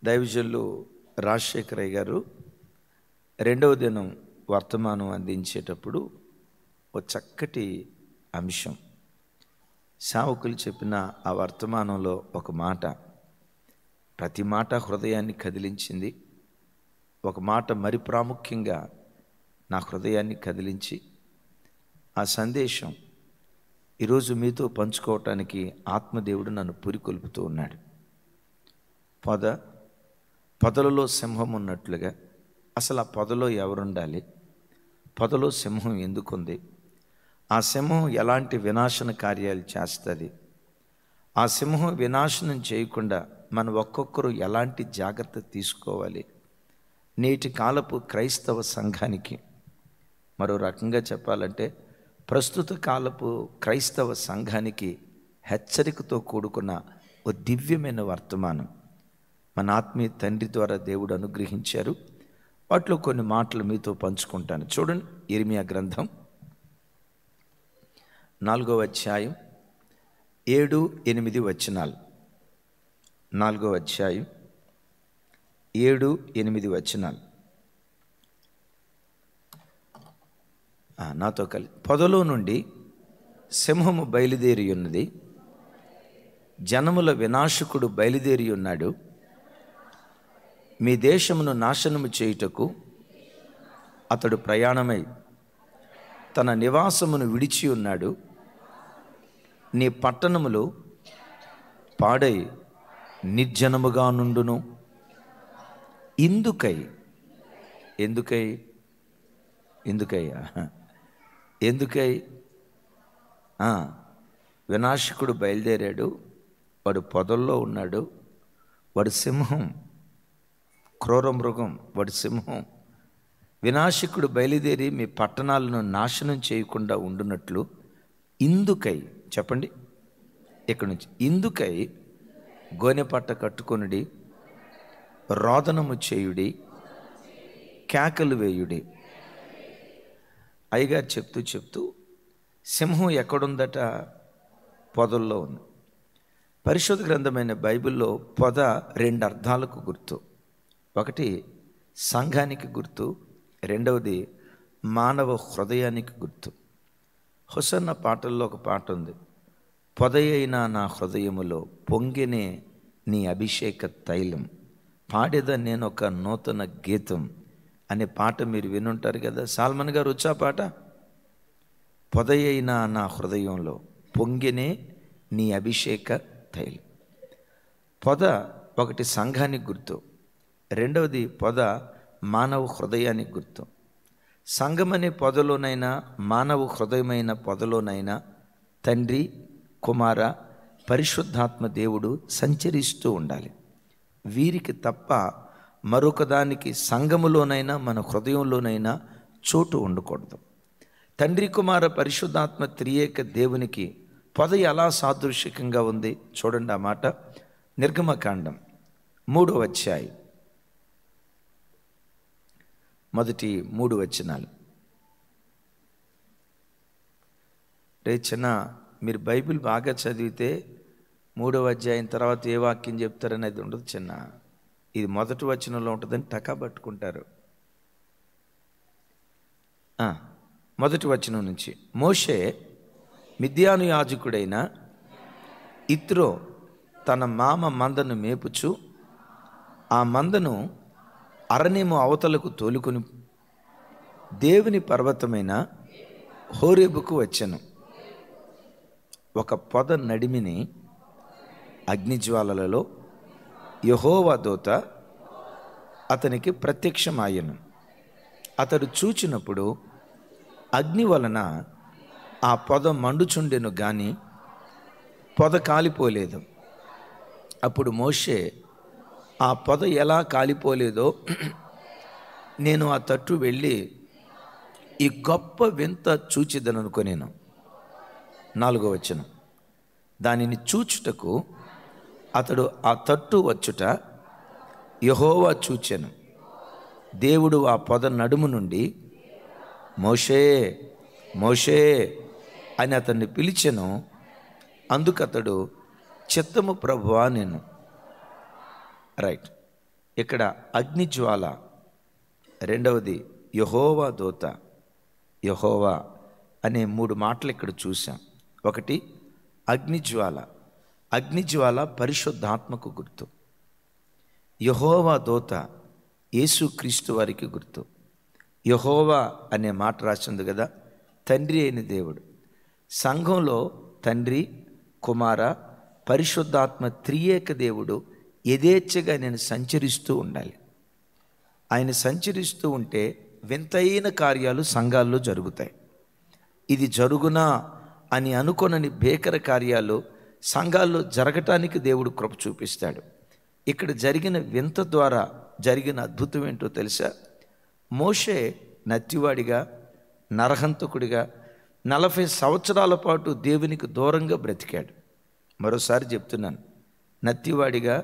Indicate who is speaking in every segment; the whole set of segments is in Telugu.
Speaker 1: దైవజనులు రాజశేఖరయ్య గారు రెండవ దినం వర్తమానం అందించేటప్పుడు ఒక చక్కటి అంశం సేవకులు చెప్పిన ఆ వర్తమానంలో ఒక మాట, ప్రతి మాట హృదయాన్ని కదిలించింది. ఒక మాట మరి ప్రాముఖ్యంగా నా హృదయాన్ని కదిలించి ఆ సందేశం ఈరోజు మీతో పంచుకోవటానికి ఆత్మదేవుడు నన్ను పురికొల్పుతూ ఉన్నాడు. పొదలలో సింహం ఉన్నట్లుగా అసలు ఆ పొదలో ఎవరుండాలి, పొదలో సింహం ఎందుకుంది, ఆ సింహం ఎలాంటి వినాశన కార్యాలు చేస్తుంది, ఆ సింహం వినాశనం చేయకుండా మనం ఒక్కొక్కరు ఎలాంటి జాగ్రత్త తీసుకోవాలి, నేటి కాలపు క్రైస్తవ సంఘానికి, మరో రకంగా చెప్పాలంటే ప్రస్తుత కాలపు క్రైస్తవ సంఘానికి హెచ్చరికతో కూడుకున్న ఓ దివ్యమైన వర్తమానం మన ఆత్మీయ తండ్రి ద్వారా దేవుడు అనుగ్రహించారు. వాటిలో కొన్ని మాటలు మీతో పంచుకుంటాను. చూడండి, ఇర్మియా గ్రంథం 4వ అధ్యాయం 7-8 వచనాలు. 4వ అధ్యాయం 7-8 వచనాలు నాతో కలిసి. పొదలో నుండి సింహము బయలుదేరి ఉన్నది, జనముల వినాశకుడు బయలుదేరి ఉన్నాడు. మీ దేశమును నాశనము చేయుటకు అతడు ప్రయాణమై తన నివాసమును విడిచి ఉన్నాడు. నీ పట్టణములు పాడై నిర్జనముగా నుండును. ఎందుకై వినాశకుడు బయలుదేరాడు, వాడు పొదల్లో ఉన్నాడు, వాడు సింహం, క్రూర మృగం, వాడు సింహం. వినాశకుడు బయలుదేరి మీ పట్టణాలను నాశనం చేయకుండా ఉండునట్లు ఇందుకై, చెప్పండి ఇక్కడి నుంచి, ఇందుకై గోనె పట్ట కట్టుకొనుడి, రోదనము చేయుడి, కేకలు వేయుడి. అయ్యగారు చెప్తూ సింహం ఎక్కడుందట? పొదల్లో ఉంది. పరిశుద్ధ గ్రంథమైన బైబిల్లో పొద 2 అర్థాలకు గుర్తు. ఒకటి సంఘానికి గుర్తు, రెండవది మానవ హృదయానికి గుర్తు. హొసన్న పాటల్లో ఒక పాట ఉంది, పొదయైన నా హృదయములో పొంగినే నీ అభిషేక తైలం, పాడేద నేను ఒక నూతన గీతం అనే పాట మీరు వినుంటారు కదా. సాల్మన్ గారు వచ్చా పాట, పొదయైన నా హృదయంలో పొంగినే నీ అభిషేక తైలం. పొద ఒకటి సంఘానికి గుర్తు, రెండవది పొద మానవ హృదయానికి గుర్తు. సంఘమనే పొదలోనైనా మానవ హృదయమైన పొదలోనైనా తండ్రి, కుమార, పరిశుద్ధాత్మ దేవుడు సంచరిస్తూ ఉండాలి. వీరికి తప్ప మరొక దానికి సంఘములోనైనా మన హృదయంలోనైనా చోటు ఉండకూడదు. తండ్రి, కుమార, పరిశుద్ధాత్మ త్రియేక దేవునికి పొద ఎలా సాదృశ్యకంగా ఉంది చూడండి. ఆ మాట నిర్గమకాండం 3వ అధ్యాయం మొదటి 3 వచనాలు. చిన్న మీరు బైబిల్ బాగా చదివితే 3వ అధ్యాయం తర్వాత ఏ వాక్యం చెప్తారనేది ఉండదు చిన్న. ఇది మొదటి వచనంలో ఉంటుందని టకా పట్టుకుంటారు. మొదటి వచనం నుంచి, మోషే మిద్యాను యాజకుడైన ఇత్రో తన మామ మందను మేపుచు ఆ మందను అరణ్యము అవతలకు తోలుకొని దేవుని పర్వతమైన హోరేబుకు వచ్చెను. ఒక పొద నడిమిని అగ్నిజ్వాలలలో యెహోవా దూత అతనికి ప్రత్యక్షమాయెను. అతడు చూచినప్పుడు అగ్ని వలన ఆ పొద మండుచుండెను గాని పొద కాలిపోలేదు. అప్పుడు మోషే, ఆ పొద ఎలా కాలిపోలేదో నేను ఆ తట్టు వెళ్ళి ఈ గొప్ప వింత చూచిదననుకొనేను. 4వ వచనం, దానిని చూచుటకు అతడు ఆ తట్టు వచ్చుట యెహోవా చూచెను. దేవుడు ఆ పొద నడుము నుండి మోషే మోషే అని అతన్ని పిలిచెను. అందుకతడు చిత్తము ప్రభువా నేను. రైట్. ఇక్కడ అగ్నిజ్వాల, రెండవది యెహోవా దూత. యెహోవా అనే 3 మాటలు ఇక్కడ చూసాం. ఒకటి అగ్నిజ్వాల. అగ్నిజ్వాల పరిశుద్ధాత్మకు గుర్తు. యెహోవా దూత యేసుక్రీస్తు వారికి గుర్తు. యెహోవా అనే మాట రాసింది కదా, తండ్రి అయిన దేవుడు. సంఘంలో తండ్రి, కుమార, పరిశుద్ధాత్మ త్రియేక దేవుడు యథేచ్ఛగా నేను సంచరిస్తూ ఉండాలి. ఆయన సంచరిస్తూ ఉంటే వింతైన కార్యాలు సంఘాల్లో జరుగుతాయి. ఇది జరుగునా అని అనుకొనని భీకర కార్యాలు సంఘాల్లో జరగటానికి దేవుడు కృప చూపిస్తాడు. ఇక్కడ జరిగిన వింత ద్వారా జరిగిన అద్భుతం ఏంటో తెలుసా? మోషే నత్తివాడిగా, నరహంతకుడిగా 40 సంవత్సరాల పాటు దేవునికి దూరంగా బ్రతికాడు. మరోసారి చెప్తున్నాను, నత్తివాడిగా,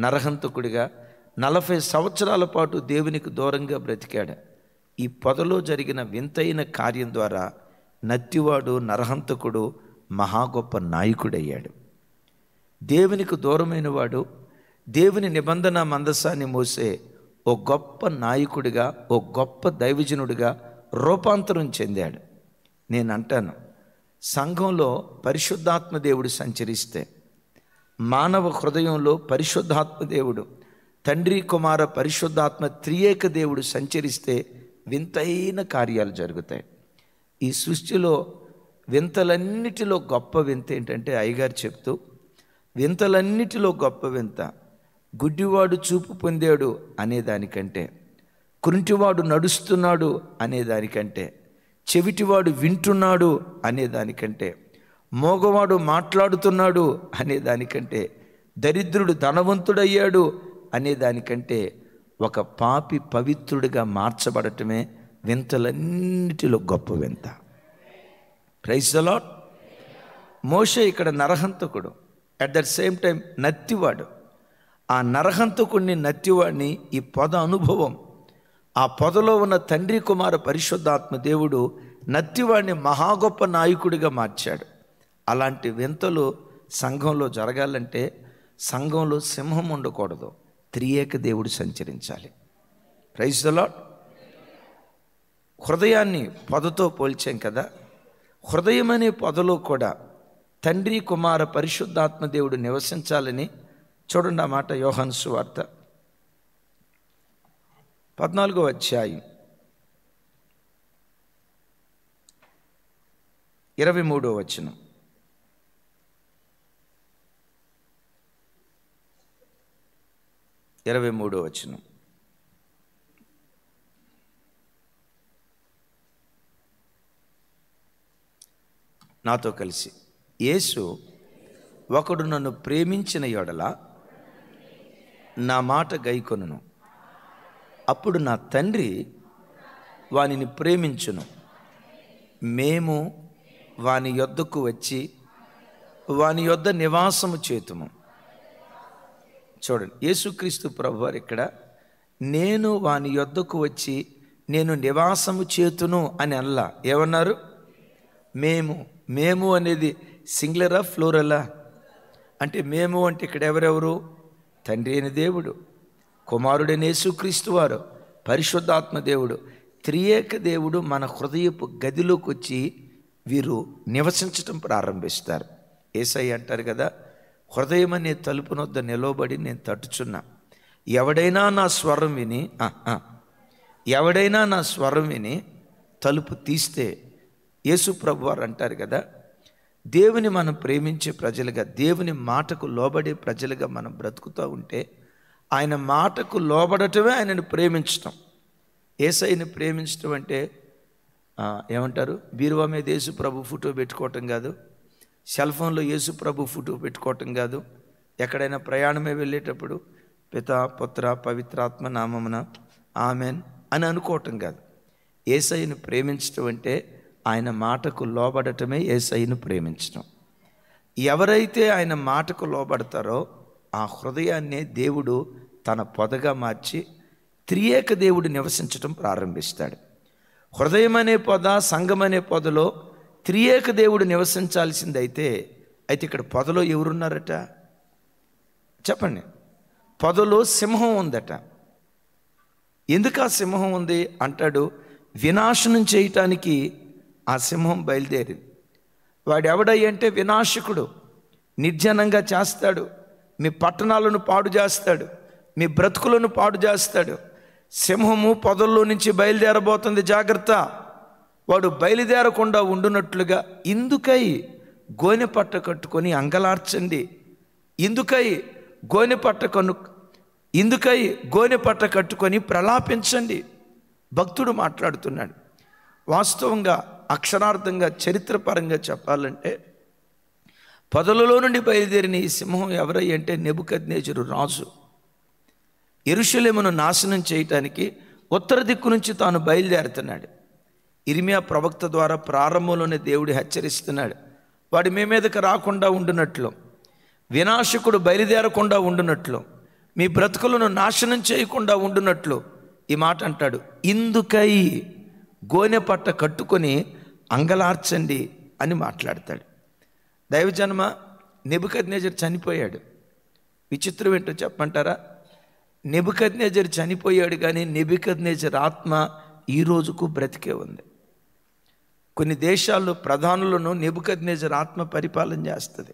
Speaker 1: నరహంతకుడిగా 40 సంవత్సరాల పాటు దేవునికి దూరంగా బ్రతికాడు. ఈ పొదలో జరిగిన వింతైన కార్యం ద్వారా నత్తివాడు, నరహంతకుడు మహా గొప్ప నాయకుడయ్యాడు. దేవునికి దూరమైన వాడు దేవుని నిబంధన మందసాన్ని మోసే ఓ గొప్ప నాయకుడిగా, ఓ గొప్ప దైవజనుడిగా రూపాంతరం చెందాడు. నేను అంటాను, సంఘంలో పరిశుద్ధాత్మ దేవుడు సంచరిస్తే, మానవ హృదయంలో పరిశుద్ధాత్మ దేవుడు, తండ్రి, కుమార, పరిశుద్ధాత్మ త్రియేక దేవుడు సంచరిస్తే వింతైన కార్యాలు జరుగుతాయి. ఈ సృష్టిలో వింతలన్నిటిలో గొప్ప వింత ఏంటంటే, అయ్యగారు చెప్తూ, వింతలన్నిటిలో గొప్ప వింత గుడ్డివాడు చూపు పొందాడు అనేదానికంటే, కుంటివాడు నడుస్తున్నాడు అనేదానికంటే, చెవిటివాడు వింటున్నాడు అనేదానికంటే, మోగవాడు మాట్లాడుతున్నాడు అనేదానికంటే, దరిద్రుడు ధనవంతుడయ్యాడు అనేదానికంటే, ఒక పాపి పవిత్రుడిగా మార్చబడటమే వింతలన్నిటిలో గొప్ప వింత. Praise the lord. మోషే ఇక్కడ నరహంతకుడు, అట్ దట్ సేమ్ టైం నత్తివాడు. ఆ నరహంతకుడిని, నత్తివాడిని ఈ పొద అనుభవం, ఆ పొదలో ఉన్న తండ్రి, కుమార, పరిశుద్ధాత్మ దేవుడు నత్తివాడిని మహా గొప్ప నాయకుడిగా మార్చాడు. అలాంటి వింతలు సంఘంలో జరగాలంటే సంఘంలో సింహం ఉండకూడదు, త్రియేక దేవుడు సంచరించాలి. Praise the lord. హృదయాన్ని పొదతో పోల్చాం కదా, హృదయం అనే పొదలో కూడా తండ్రి, కుమార, పరిశుద్ధాత్మ దేవుడు నివసించాలని చూడండి. ఆ మాట యోహాను సువార్త 14వ అధ్యాయం 23వ వచనం. నాతో కలిసి, యేసు, ఒకడు నన్ను ప్రేమించిన యెడల నా మాట గైకొనును, అప్పుడు నా తండ్రి వానిని ప్రేమించును, మేము వాని యొద్దకు వచ్చి వాని యొద్ద నివాసము చేతుము. చూడండి, యేసుక్రీస్తు ప్రభువారు ఇక్కడ నేను వాని యొద్దకు వచ్చి నేను నివాసము చేతును అని అనలా. ఏమన్నారు? మేము. మేము అనేది సింగులరా, ఫ్లూరలా? అంటే మేము అంటే ఇక్కడ ఎవరెవరు? తండ్రి అయిన దేవుడు, కుమారుడైన యేసుక్రీస్తు వారు, పరిశుద్ధాత్మ దేవుడు, త్రియేక దేవుడు మన హృదయపు గదిలోకి వచ్చి వీరు నివసించటం ప్రారంభిస్తారు. యేసయ్య అంటారు కదా, హృదయం అనే తలుపునొద్ద నిలవబడి నేను తట్టుచున్నా, ఎవడైనా నా స్వరం విని తలుపు తీస్తే, యేసు ప్రభు వారు అంటారు కదా, దేవుని మనం ప్రేమించే ప్రజలుగా, దేవుని మాటకు లోబడే ప్రజలుగా మనం బ్రతుకుతూ ఉంటే ఆయన మాటకు లోబడటమే ఆయనను ప్రేమించటం. యేసయ్యని ప్రేమించటం అంటే ఏమంటారు? బీరువా మీద యేసు ప్రభు ఫోటో పెట్టుకోవటం కాదు, సెల్ ఫోన్లో యేసు ప్రభు ఫోటో పెట్టుకోవటం కాదు, ఎక్కడైనా ప్రయాణమే వెళ్ళేటప్పుడు పితా, పుత్ర, పవిత్రాత్మ నామమున ఆమెన్ అని అనుకోవటం కాదు. యేసయ్యను ప్రేమించటం అంటే ఆయన మాటకు లోబడటమే యేసయ్యను ప్రేమించటం. ఎవరైతే ఆయన మాటకు లోబడతారో ఆ హృదయాన్నే దేవుడు తన పొదగా మార్చి త్రియేక దేవుడు నివసించటం ప్రారంభిస్తాడు. హృదయం అనే పొద, సంఘం అనే పొదలో త్రియేక దేవుడు నివసించాల్సిందైతే ఇక్కడ పొదలో ఎవరున్నారట? చెప్పండి. పొదలో సింహం ఉందట. ఎందుకు ఆ సింహం ఉంది అంటాడు, వినాశనం చేయటానికి ఆ సింహం బయలుదేరింది. వాడెవడయ్యంటే వినాశకుడు, నిర్జనంగా చేస్తాడు, మీ పట్టణాలను పాడు చేస్తాడు, మీ బ్రతుకులను పాడు చేస్తాడు. సింహము పొదల్లో నుంచి బయలుదేరబోతుంది, జాగ్రత్త. వాడు బయలుదేరకుండా ఉండునట్లుగా ఇందుకై గోనె పట్ట కట్టుకొని అంగలార్చండి. ఇందుకై గోనె పట్ట కట్టుకొని ప్రలాపించండి. భక్తుడు మాట్లాడుతున్నాడు. వాస్తవంగా అక్షరార్థంగా చరిత్రపరంగా చెప్పాలంటే పొదలలో నుండి బయలుదేరిన ఈ సింహం ఎవరై అంటే నెబుకద్నెజరు రాజు. యెరూషలేమును నాశనం చేయటానికి ఉత్తర దిక్కు నుంచి తాను బయలుదేరుతున్నాడు. ఇర్మియా ప్రవక్త ద్వారా ప్రారంభంలోనే దేవుడు హెచ్చరిస్తున్నాడు, వాడి మీ మీదకి రాకుండా ఉండునట్లు, వినాశకుడు బయలుదేరకుండా ఉండునట్లు, మీ బ్రతుకులను నాశనం చేయకుండా ఉండునట్లు ఈ మాట అంటాడు. ఇందుకై గోనె పట్ట కట్టుకొని అంగలార్చండి అని మాట్లాడతాడు. దైవజన్మ, నెబుకద్నెజరు చనిపోయాడు. విచిత్రం ఏంటో చెప్పంటారా? నెబుకద్నెజరు చనిపోయాడు, కానీ నెబుకద్నెజరు ఆత్మ ఈ రోజుకు బ్రతికే ఉంది. కొన్ని దేశాల్లో ప్రధానులను నెబుకద్నెజరు ఆత్మ పరిపాలన చేస్తుంది.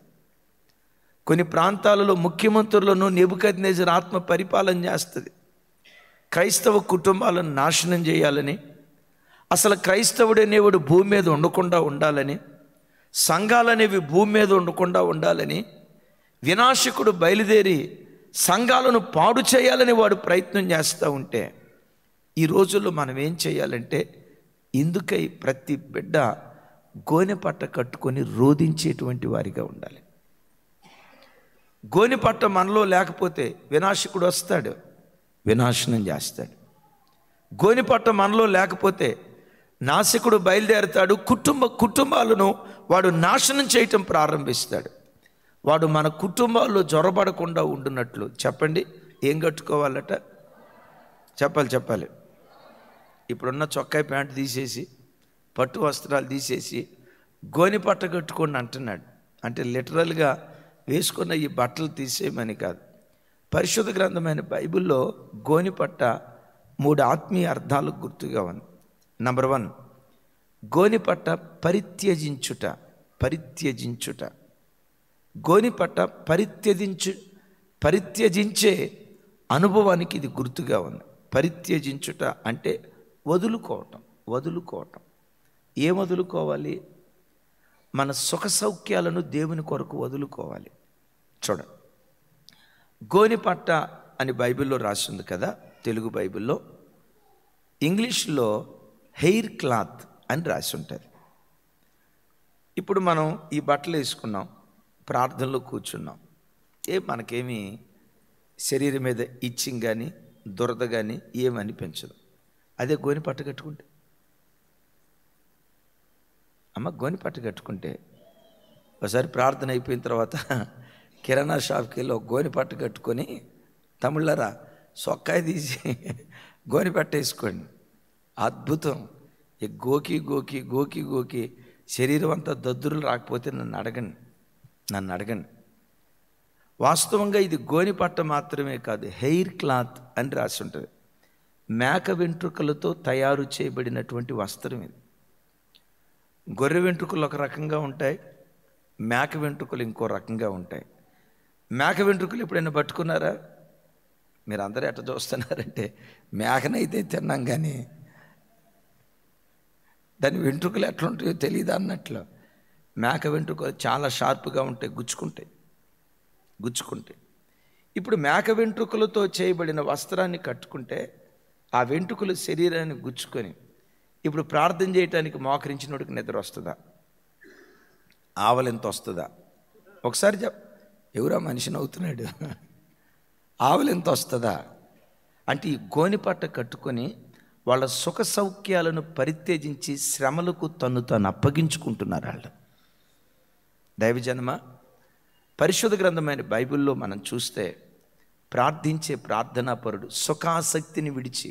Speaker 1: కొన్ని ప్రాంతాలలో ముఖ్యమంత్రులను నెబుకద్నెజరు ఆత్మ పరిపాలన చేస్తుంది. క్రైస్తవ కుటుంబాలను నాశనం చేయాలని, అసలు క్రైస్తవుడనేవాడు భూమి మీద ఉండకుండా ఉండాలని, సంఘాలనేవి భూమి మీద ఉండకుండా ఉండాలని, వినాశకుడు బయలుదేరి సంఘాలను పాడు చేయాలని వాడు ప్రయత్నం చేస్తూ ఉంటే, ఈ రోజుల్లో మనం ఏం చేయాలంటే ఇందుకై ప్రతి బిడ్డ గోనె పట్ట కట్టుకొని రోధించేటువంటి వారిగా ఉండాలి. గోనె పట్ట మనలో లేకపోతే వినాశకుడు వస్తాడు, వినాశనం చేస్తాడు. గోనె పట్ట మనలో లేకపోతే నాశకుడు బయలుదేరుతాడు, కుటుంబాలను వాడు నాశనం చేయటం ప్రారంభిస్తాడు. వాడు మన కుటుంబాల్లో జొరబడకుండా ఉండునట్లు చెప్పండి, ఏం కట్టుకోవాలట? చెప్పాలి. ఇప్పుడున్న చొక్కాయి ప్యాంటు తీసేసి, పట్టు వస్త్రాలు తీసేసి గోనె పట్ట కట్టుకోండి అంటున్నాడు. అంటే లిటరల్గా వేసుకున్న ఈ బట్టలు తీసేయమని కాదు. పరిశుద్ధ గ్రంథమైన బైబిల్లో గోనె పట్ట 3 ఆత్మీయ అర్థాలకు గుర్తుగా ఉంది. నంబర్ 1, గోనె పట్ట పరిత్యజించుట. గోనె పట్ట పరిత్యజించే అనుభవానికి ఇది గుర్తుగా ఉంది. పరిత్యజించుట అంటే వదులుకోవటం. ఏం వదులుకోవాలి? మన సుఖ సౌఖ్యాలను దేవుని కొరకు వదులుకోవాలి. చూడ, గోనె పట్ట అని బైబిల్లో రాసింది కదా, తెలుగు బైబిల్లో. ఇంగ్లీష్లో హెయిర్ క్లాత్ అని రాసి ఉంటుంది. ఇప్పుడు మనం ఈ బట్టలు వేసుకున్నాం, ప్రార్థనలో కూర్చున్నాం, మనకేమీ శరీరం మీద ఇచ్చింగ్ కానీ దురద కానీ ఏమనిపించదు. అదే గోనె పట్ట కట్టుకుంటే, గోనె పట్ట కట్టుకుంటే ఒకసారి ప్రార్థన అయిపోయిన తర్వాత కిరాణా షాప్కి వెళ్ళి ఒక గోనె పట్ట కట్టుకొని, తమిళరా సొక్కాయి తీసి గోనె పట్ట వేసుకోండి, అద్భుతం. ఈ గోకి శరీరం అంతా దద్దురులు రాకపోతే నన్ను అడగండి. వాస్తవంగా ఇది గోనె పట్ట మాత్రమే కాదు, హెయిర్ క్లాత్ అని రాసి ఉంటుంది. మేక వెంట్రుకలతో తయారు చేయబడినటువంటి వస్త్రం ఇది. గొర్రె వెంట్రుకలు ఒక రకంగా ఉంటాయి, మేక వెంట్రుకలు ఇంకో రకంగా ఉంటాయి. మేక వెంట్రుకలు ఎప్పుడైనా పట్టుకున్నారా? మీరు అందరూ ఎట్లా చూస్తున్నారంటే, మేకనైతే తిన్నాం కానీ దాని వెంట్రుకలు ఎట్లుంటాయో తెలియదు అన్నట్లు. మేక వెంట్రుకలు చాలా షార్ప్గా ఉంటాయి, గుచ్చుకుంటాయి. ఇప్పుడు మేక వెంట్రుకలతో చేయబడిన వస్త్రాన్ని కట్టుకుంటే ఆ వెంట్రుకలు శరీరాన్ని గుచ్చుకొని, ఇప్పుడు ప్రార్థన చేయటానికి మోకరించినోడికి నిద్ర వస్తుందా? ఆవలింత వస్తుందా? ఒకసారి ఎవరా మనిషిని అవుతున్నాడు? ఆవలింత వస్తుందా? అంటే ఈ గోనె పట్ట కట్టుకొని వాళ్ళ సుఖ సౌఖ్యాలను పరిత్యజించి శ్రమలకు తను అప్పగించుకుంటున్నారు వాళ్ళు. దైవజనమ, పరిశుద్ధ గ్రంథమైన బైబిల్లో మనం చూస్తే ప్రార్థించే ప్రార్థనాపరుడు సుఖాసక్తిని విడిచి,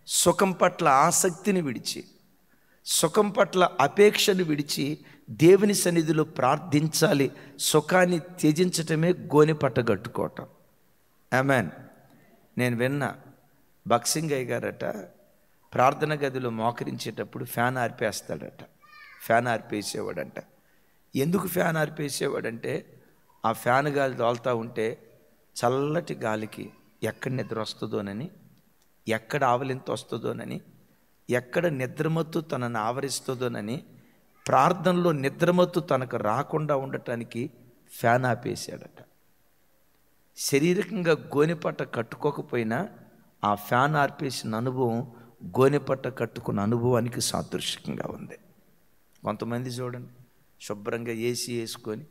Speaker 1: సుఖం పట్ల ఆసక్తిని విడిచి, సుఖం పట్ల అపేక్షను విడిచి దేవుని సన్నిధిలో ప్రార్థించాలి. సుఖాన్ని త్యజించటమే గోనె పట్ట కట్టుకోవటం. ఆమేన్. నేను విన్నా, బక్సింగ్ అయ్య గారట ప్రార్థన గదిలో మోకరించేటప్పుడు ఫ్యాన్ ఆర్పేస్తాడట. ఫ్యాన్ ఆర్పేసేవాడంట. ఎందుకు ఫ్యాన్ ఆర్పేసేవాడంటే ఆ ఫ్యాన్ గాలి తోలుతూ ఉంటే చల్లటి గాలికి ఎక్కడ నిద్ర వస్తుందోనని, ఎక్కడ ఆవలింత వస్తుందోనని, ఎక్కడ నిద్రమత్తు తనను ఆవరిస్తుందోనని, ప్రార్థనలో నిద్రమత్తు తనకు రాకుండా ఉండటానికి ఫ్యాన్ ఆపేశాడట. శారీరకంగా గోనెపట్ట కట్టుకోకపోయినా ఆ ఫ్యాన్ ఆర్పేసిన అనుభవం గోనెపట్ట కట్టుకున్న అనుభవానికి సాదృశ్యంగా ఉంది. కొంతమంది చూడండి, శుభ్రంగా ఏసీ వేసుకొని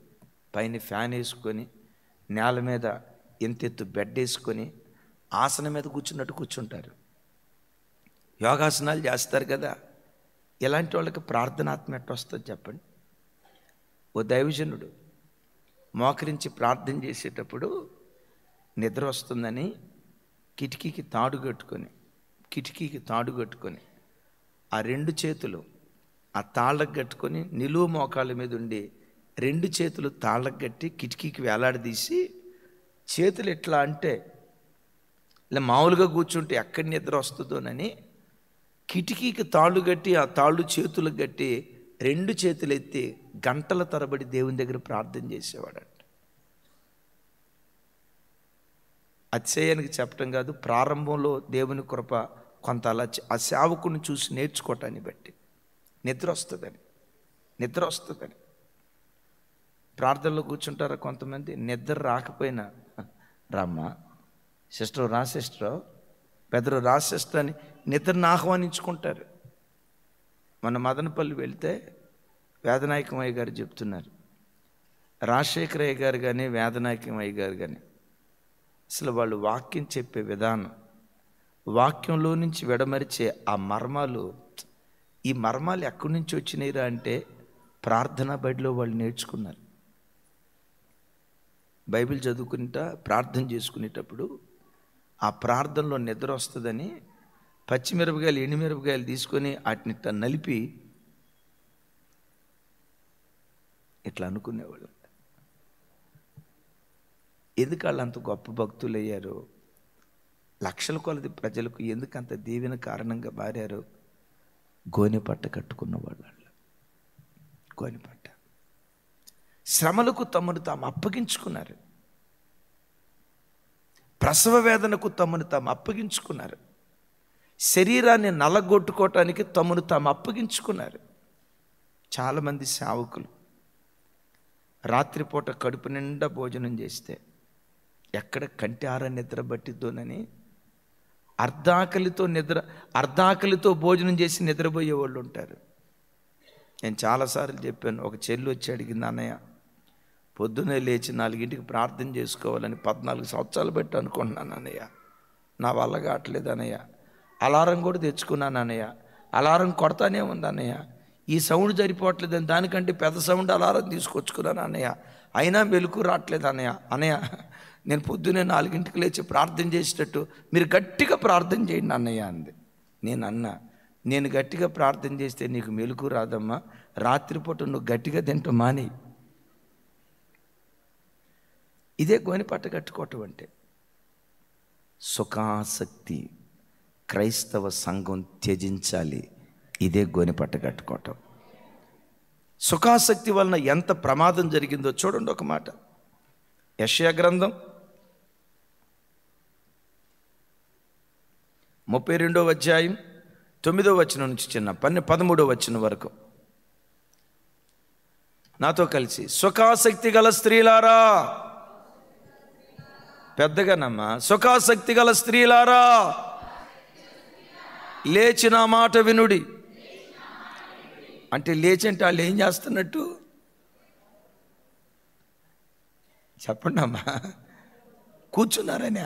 Speaker 1: పైన ఫ్యాన్ వేసుకొని నేల మీద ఎంతెత్తు బెడ్ వేసుకొని ఆసనం మీద కూర్చున్నట్టు కూర్చుంటారు. యోగాసనాలు చేస్తారు కదా. ఇలాంటి వాళ్ళకి ప్రార్థనాత్మ ఎట్ట వస్తుంది చెప్పండి? ఓ దైవజనుడు మోకరించి ప్రార్థన చేసేటప్పుడు నిద్ర వస్తుందని కిటికీకి తాడు కట్టుకొని ఆ రెండు చేతులు ఆ తాళ్ళకు కట్టుకొని నిలువు మోకాళ్ళ మీద ఉండి రెండు చేతులు తాళ్ళకు కట్టి కిటికీకి వేలాడదీసి చేతులు ఎట్లా అంటే ఇలా మామూలుగా కూర్చుంటే ఎక్కడ నిద్ర వస్తుందోనని కిటికీకి తాళ్ళు కట్టి ఆ తాళ్ళు చేతులకు కట్టి రెండు చేతులు ఎత్తి గంటల తరబడి దేవుని దగ్గర ప్రార్థన చేసేవాడంట. అతిశయానికి చెప్పడం కాదు, ప్రారంభంలో దేవుని కృప కొంత అలా ఆ సేవకుని చూసి నేర్చుకోవటాన్ని బట్టి నిద్ర వస్తుందని ప్రార్థనలో కూర్చుంటారా కొంతమంది. నిద్ర రాకపోయినా రమ్మా సిస్టర్, రా సిస్టర్, పెద్దరు రా సిస్టర్ అని నిద్రను ఆహ్వానించుకుంటారు. మన మదనపల్లి వెళ్తే వేదనాయకమయ్య గారు చెప్తున్నారు, రాజశేఖరయ్య గారు కానీ వేదనాయకమయ్య గారు కానీ అసలు వాళ్ళు వాక్యం చెప్పే విధానం, వాక్యంలో నుంచి విడమరిచే ఆ మర్మాలు, ఈ మర్మాలు ఎక్కడి నుంచి వచ్చినాయిరా అంటే ప్రార్థనా బడిలో వాళ్ళు నేర్చుకున్నారు. బైబిల్ చదువుకుంటా ప్రార్థన చేసుకునేటప్పుడు ఆ ప్రార్థనలో నిద్ర వస్తుందని పచ్చిమిరపకాయలు ఎండుమిరపకాయలు తీసుకొని వాటిని నలిపి ఇట్లా అనుకునేవాళ్ళు. ఎందుకు వాళ్ళు అంత గొప్ప భక్తులు అయ్యారు? లక్షల కొలది ప్రజలకు ఎందుకు అంత దీవెన కారణంగా మారారు? గోనెపట్ట కట్టుకున్న వాళ్ళు. గోనెపట్ట శ్రమలకు తమను తాము అప్పగించుకున్నారు. ప్రసవ వేదనకు తమను తాము అప్పగించుకున్నారు. శరీరాన్ని నలగొట్టుకోవటానికి తమను తాము అప్పగించుకున్నారు. చాలామంది సేవకులు రాత్రిపూట కడుపు నిండా భోజనం చేస్తే ఎక్కడ కంటి ఆర నిద్ర పట్టిద్దోనని అర్ధాకలితో భోజనం చేసి నిద్రపోయే వాళ్ళు ఉంటారు. నేను చాలాసార్లు చెప్పాను. ఒక చెల్లి వచ్చి అడిగింది, అన్నయ్య పొద్దున్నే లేచి 4ంటికి ప్రార్థన చేసుకోవాలని 14 సంవత్సరాలు బట్టి అనుకుంటున్నాను అన్నయ్య, నా వల్ల కావట్లేదు అన్నయ్య. అలారం కూడా తెచ్చుకున్నాను అన్నయ్య, అలారం కొడతానే ఉంది అన్నయ్య. ఈ సౌండ్ సరిపోవట్లేదని దానికంటే పెద్ద సౌండ్ అలారం తీసుకొచ్చుకున్నాను అన్నయ్య, అయినా మెలకు రావట్లేదు అన్నయ్య. అన్నయ్య నేను పొద్దున్నే 4ంటికి లేచి ప్రార్థన చేసేటట్టు మీరు గట్టిగా ప్రార్థన చేయండి అన్నయ్య అంది. నేను గట్టిగా ప్రార్థన చేస్తే నీకు మెలకు రాదమ్మా, రాత్రిపూట నువ్వు గట్టిగా తింటూ మాని. ఇదే గోనెపట్ట కట్టుకోవటం అంటే. సుఖాసక్తి క్రైస్తవ సంఘం త్యజించాలి. ఇదే గోనెపట్ట కట్టుకోవటం. సుఖాసక్తి వలన ఎంత ప్రమాదం జరిగిందో చూడండి ఒక మాట. యెషయా గ్రంథం 32వ అధ్యాయం 9వ వచనం నుంచి 13వ వచనం వరకు నాతో కలిసి, సుఖాసక్తి గల స్త్రీలారా, పెద్దగానమ్మా, సుఖాసక్తి గల స్త్రీలారా లేచిన మాట వినుడి. అంటే లేచంటే వాళ్ళు ఏం చేస్తున్నట్టు చెప్పండి అమ్మా. కూర్చున్నారని,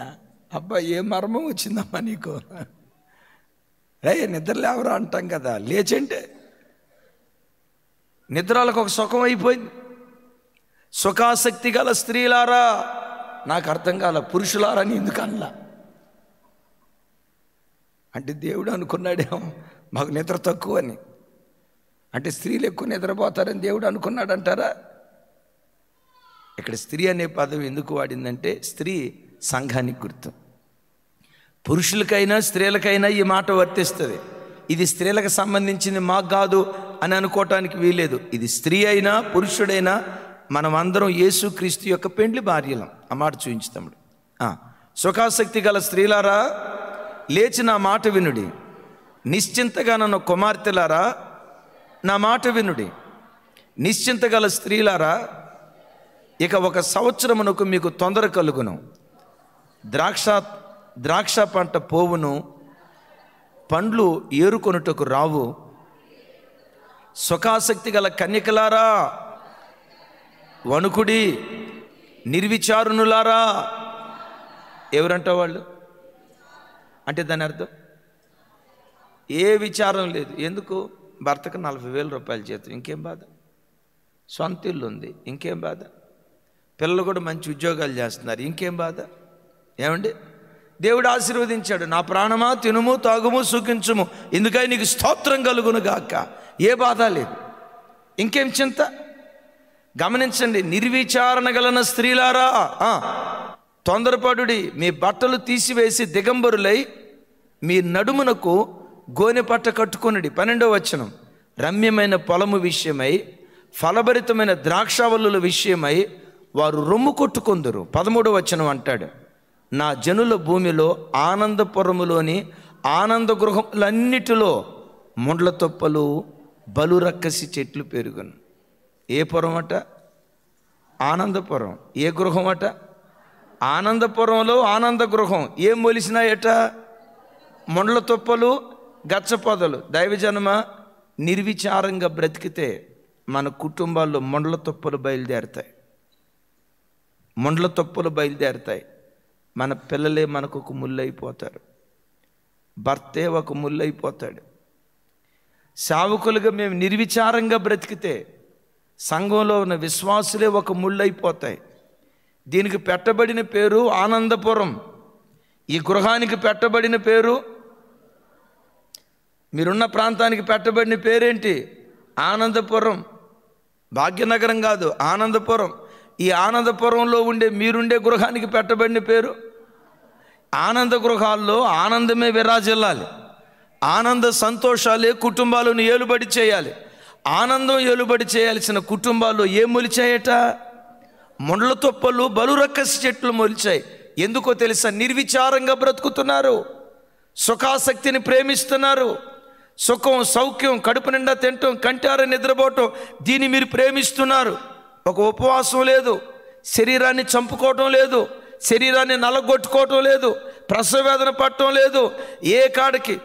Speaker 1: అబ్బా ఏం మర్మం వచ్చిందమ్మా నీకు, నిద్ర లేవరా అంటాం కదా. లేచంటే నిద్రలకు ఒక సుఖం అయిపోయింది. సుఖాసక్తి గల స్త్రీలారా, నాకు అర్థం కాల పురుషులారని ఎందుకు అనలా. అంటే దేవుడు అనుకున్నాడేమో మాకు నిద్ర తక్కువ అని. అంటే స్త్రీలు ఎక్కువ నిద్రపోతారని దేవుడు అనుకున్నాడు అంటారా? ఇక్కడ స్త్రీ అనే పదం ఎందుకు వాడిందంటే స్త్రీ సంఘానికి గుర్తు. పురుషులకైనా స్త్రీలకైనా ఈ మాట వర్తిస్తుంది. ఇది స్త్రీలకు సంబంధించింది మాకు కాదు అని అనుకోవటానికి వీలేదు. ఇది స్త్రీ అయినా పురుషుడైనా మనం అందరం యేసుక్రీస్తు యొక్క పెండ్లి భార్యలం. ఆ మాట చూపించుతాడు. సుఖాసక్తి గల స్త్రీలారా లేచి నా మాట వినుడి, నిశ్చింతగా నన్ను కుమార్తెలారా నా మాట వినుడి. నిశ్చింత గల స్త్రీలారా ఇక 1 సంవత్సరమునకు మీకు తొందర కలుగును. ద్రాక్ష పంట పోవును, పండ్లు ఏరుకొనుటకు రావు. సుఖాసక్తి గల కన్యకలారా వణుకుడి, నిర్విచారునులారా. ఎవరంట వాళ్ళు? అంటే దాని అర్థం ఏ విచారం లేదు. ఎందుకు? భర్తకు 40,000 రూపాయలు జీతం, ఇంకేం బాధ? సొంత ఇల్లు ఉంది, ఇంకేం బాధ? పిల్లలు కూడా మంచి ఉద్యోగాలు చేస్తున్నారు, ఇంకేం బాధ? ఏమండి? దేవుడు ఆశీర్వదించాడు. నా ప్రాణమా తినుము తాగుము సుఖించుము, ఎందుకని నీకు స్తోత్రం కలుగును గాక. ఏ బాధ లేదు, ఇంకేం చింత? గమనించండి. నిర్విచారణ గలన స్త్రీలారా తొందరపడుడి, మీ బట్టలు తీసివేసి దిగంబరులై మీ నడుమునకు గోనె పట్ట కట్టుకొనుడి. 12వ వచనం. రమ్యమైన పొలము విషయమై ఫలభరితమైన ద్రాక్షావల్లుల విషయమై వారు రొమ్ము కొట్టుకొందురు. 13వ వచనం అంటాడు, నా జనుల భూమిలో ఆనందపురములోని ఆనంద గృహములన్నిటిలో ముండ్ల తొప్పలు బలురక్కసి చెట్లు పెరుగును. ఏ పురం అట? ఆనందపురం. ఏ గృహం అట? ఆనందపురంలో ఆనంద గృహం. ఏం మొలిసినాయట? ముండ్ల తొప్పలు గచ్చపొదలు. దైవజనమ, నిర్విచారంగా బ్రతికితే మన కుటుంబాల్లో ముండ్ల తొప్పలు బయలుదేరుతాయి. ముండ్ల తొప్పలు బయలుదేరుతాయి. మన పిల్లలే మనకు ఒక ముళ్ళైపోతారు, భర్తే ఒక ముళ్ళైపోతాడు. సేవకులుగా మేము నిర్విచారంగా బ్రతికితే సంఘంలో ఉన్న విశ్వాసులే ఒక ముళ్ళైపోతాయి. దీనికి పెట్టబడిన పేరు ఆనందపురం. ఈ గృహానికి పెట్టబడిన పేరు, మీరున్న ప్రాంతానికి పెట్టబడిన పేరేంటి? ఆనందపురం. భాగ్యనగరం కాదు, ఆనందపురం. ఈ ఆనందపురంలో మీరుండే గృహానికి పెట్టబడిన పేరు ఆనంద గృహాల్లో ఆనందమే విరాజిల్లాలి. ఆనంద సంతోషాలే కుటుంబాలను ఏలుబడి చేయాలి. ఆనందం ఏలుబడి చేయాల్సిన కుటుంబాల్లో ఏం మొలిచాయట? ముండ్ల తొప్పలు బలురక్కసి చెట్లు మొలిచాయి. ఎందుకో తెలుసా? నిర్విచారంగా బ్రతుకుతున్నారు, సుఖాసక్తిని ప్రేమిస్తున్నారు. సుఖం సౌఖ్యం, కడుపు నిండా తినటం, కంటార నిద్రపోవటం, దీన్ని మీరు ప్రేమిస్తున్నారు. ఒక ఉపవాసం లేదు, శరీరాన్ని చంపుకోవటం లేదు, శరీరాన్ని నలగొట్టుకోవటం లేదు, ప్రసవేదన పట్టడం లేదు. ఏ కాడికి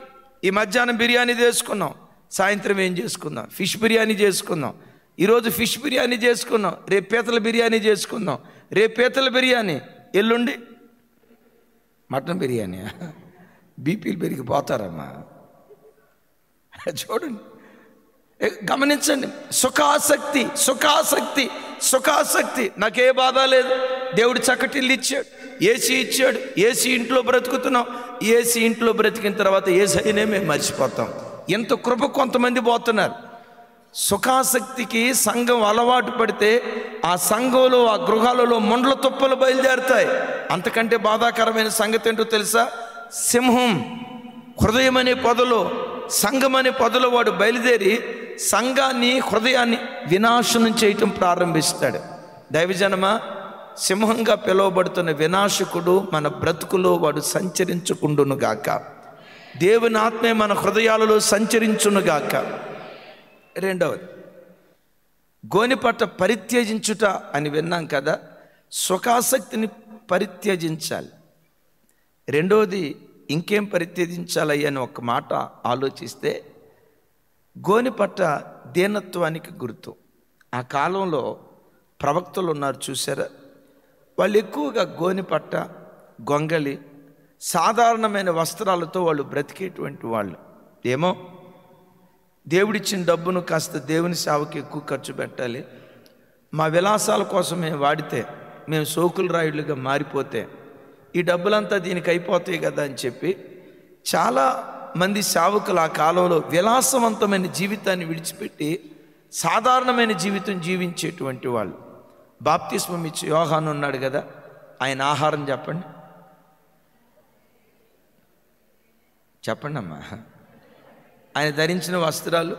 Speaker 1: ఈ మధ్యాహ్నం బిర్యానీ చేసుకున్నాం, సాయంత్రం ఏం చేసుకుందాం? ఫిష్ బిర్యానీ చేసుకుందాం. ఈరోజు ఫిష్ బిర్యానీ చేసుకున్నాం, రేపు పీతల బిర్యానీ చేసుకుందాం. రేపు పీతల బిర్యానీ, ఎల్లుండి మటన్ బిర్యానీ. బీపీలు పెరిగిపోతారమ్మా. చూడండి, గమనించండి. సుఖాసక్తి, సుఖాసక్తి, సుఖాసక్తి. నాకే బాధ లేదు, దేవుడు చక్కటిల్లు ఇచ్చాడు, ఏసీ ఇచ్చాడు, ఏసీ ఇంట్లో బ్రతుకుతున్నాం. ఏసీ ఇంట్లో బ్రతికిన తర్వాత ఏసైనే మేము మర్చిపోతాం. ఎంత కృప కొంతమంది పోతున్నారు. సుఖాసక్తికి సంఘం అలవాటు పడితే ఆ సంఘంలో, ఆ గృహాలలో ముండ్ల తుప్పలు బయలుదేరుతాయి. అంతకంటే బాధాకరమైన సంగతి ఏంటో తెలుసా? సింహం హృదయం అనే పొదలో, సంఘం అనే పొదలో వాడు బయలుదేరి సంఘాన్ని, హృదయాన్ని వినాశనం చేయటం ప్రారంభిస్తాడు. దైవజనమా, సింహంగా పిలువబడుతున్న వినాశకుడు మన బ్రతుకులో వాడు సంచరించుకుండునుగాక. దేవుని ఆత్మే మన హృదయాలలో సంచరించునుగాక. రెండవది, గోనెపట్ట పరిత్యజించుట అని విన్నాం కదా. సుఖాసక్తిని పరిత్యజించాలి. రెండవది, ఇంకేం పరిత్యజించాలి అని ఒక మాట ఆలోచిస్తే, గోనెపట్ట దీనత్వానికి గుర్తు. ఆ కాలంలో ప్రవక్తలు ఉన్నారు చూసారా, వాళ్ళు ఎక్కువగా గోనెపట్ట, గొంగలి, సాధారణమైన వస్త్రాలతో వాళ్ళు బ్రతికేటువంటి వాళ్ళు. ఏమో దేవుడిచ్చిన డబ్బును కాస్త దేవుని సేవకి ఎక్కువ ఖర్చు పెట్టాలి, మా విలాసాల కోసం మేము వాడితే, మేము సోకుల రాయుళ్ళుగా మారిపోతే ఈ డబ్బులంతా దీనికి అయిపోతాయి కదా అని చెప్పి చాలా మంది సేవకులు ఆ కాలంలో విలాసవంతమైన జీవితాన్ని విడిచిపెట్టి సాధారణమైన జీవితం జీవించేటువంటి వాళ్ళు. బాప్తిస్మం ఇచ్చి యోహాను ఉన్నాడు కదా, ఆయన ఆహారం చెప్పండి. చెప్పండి అమ్మా. ఆయన ధరించిన వస్త్రాలు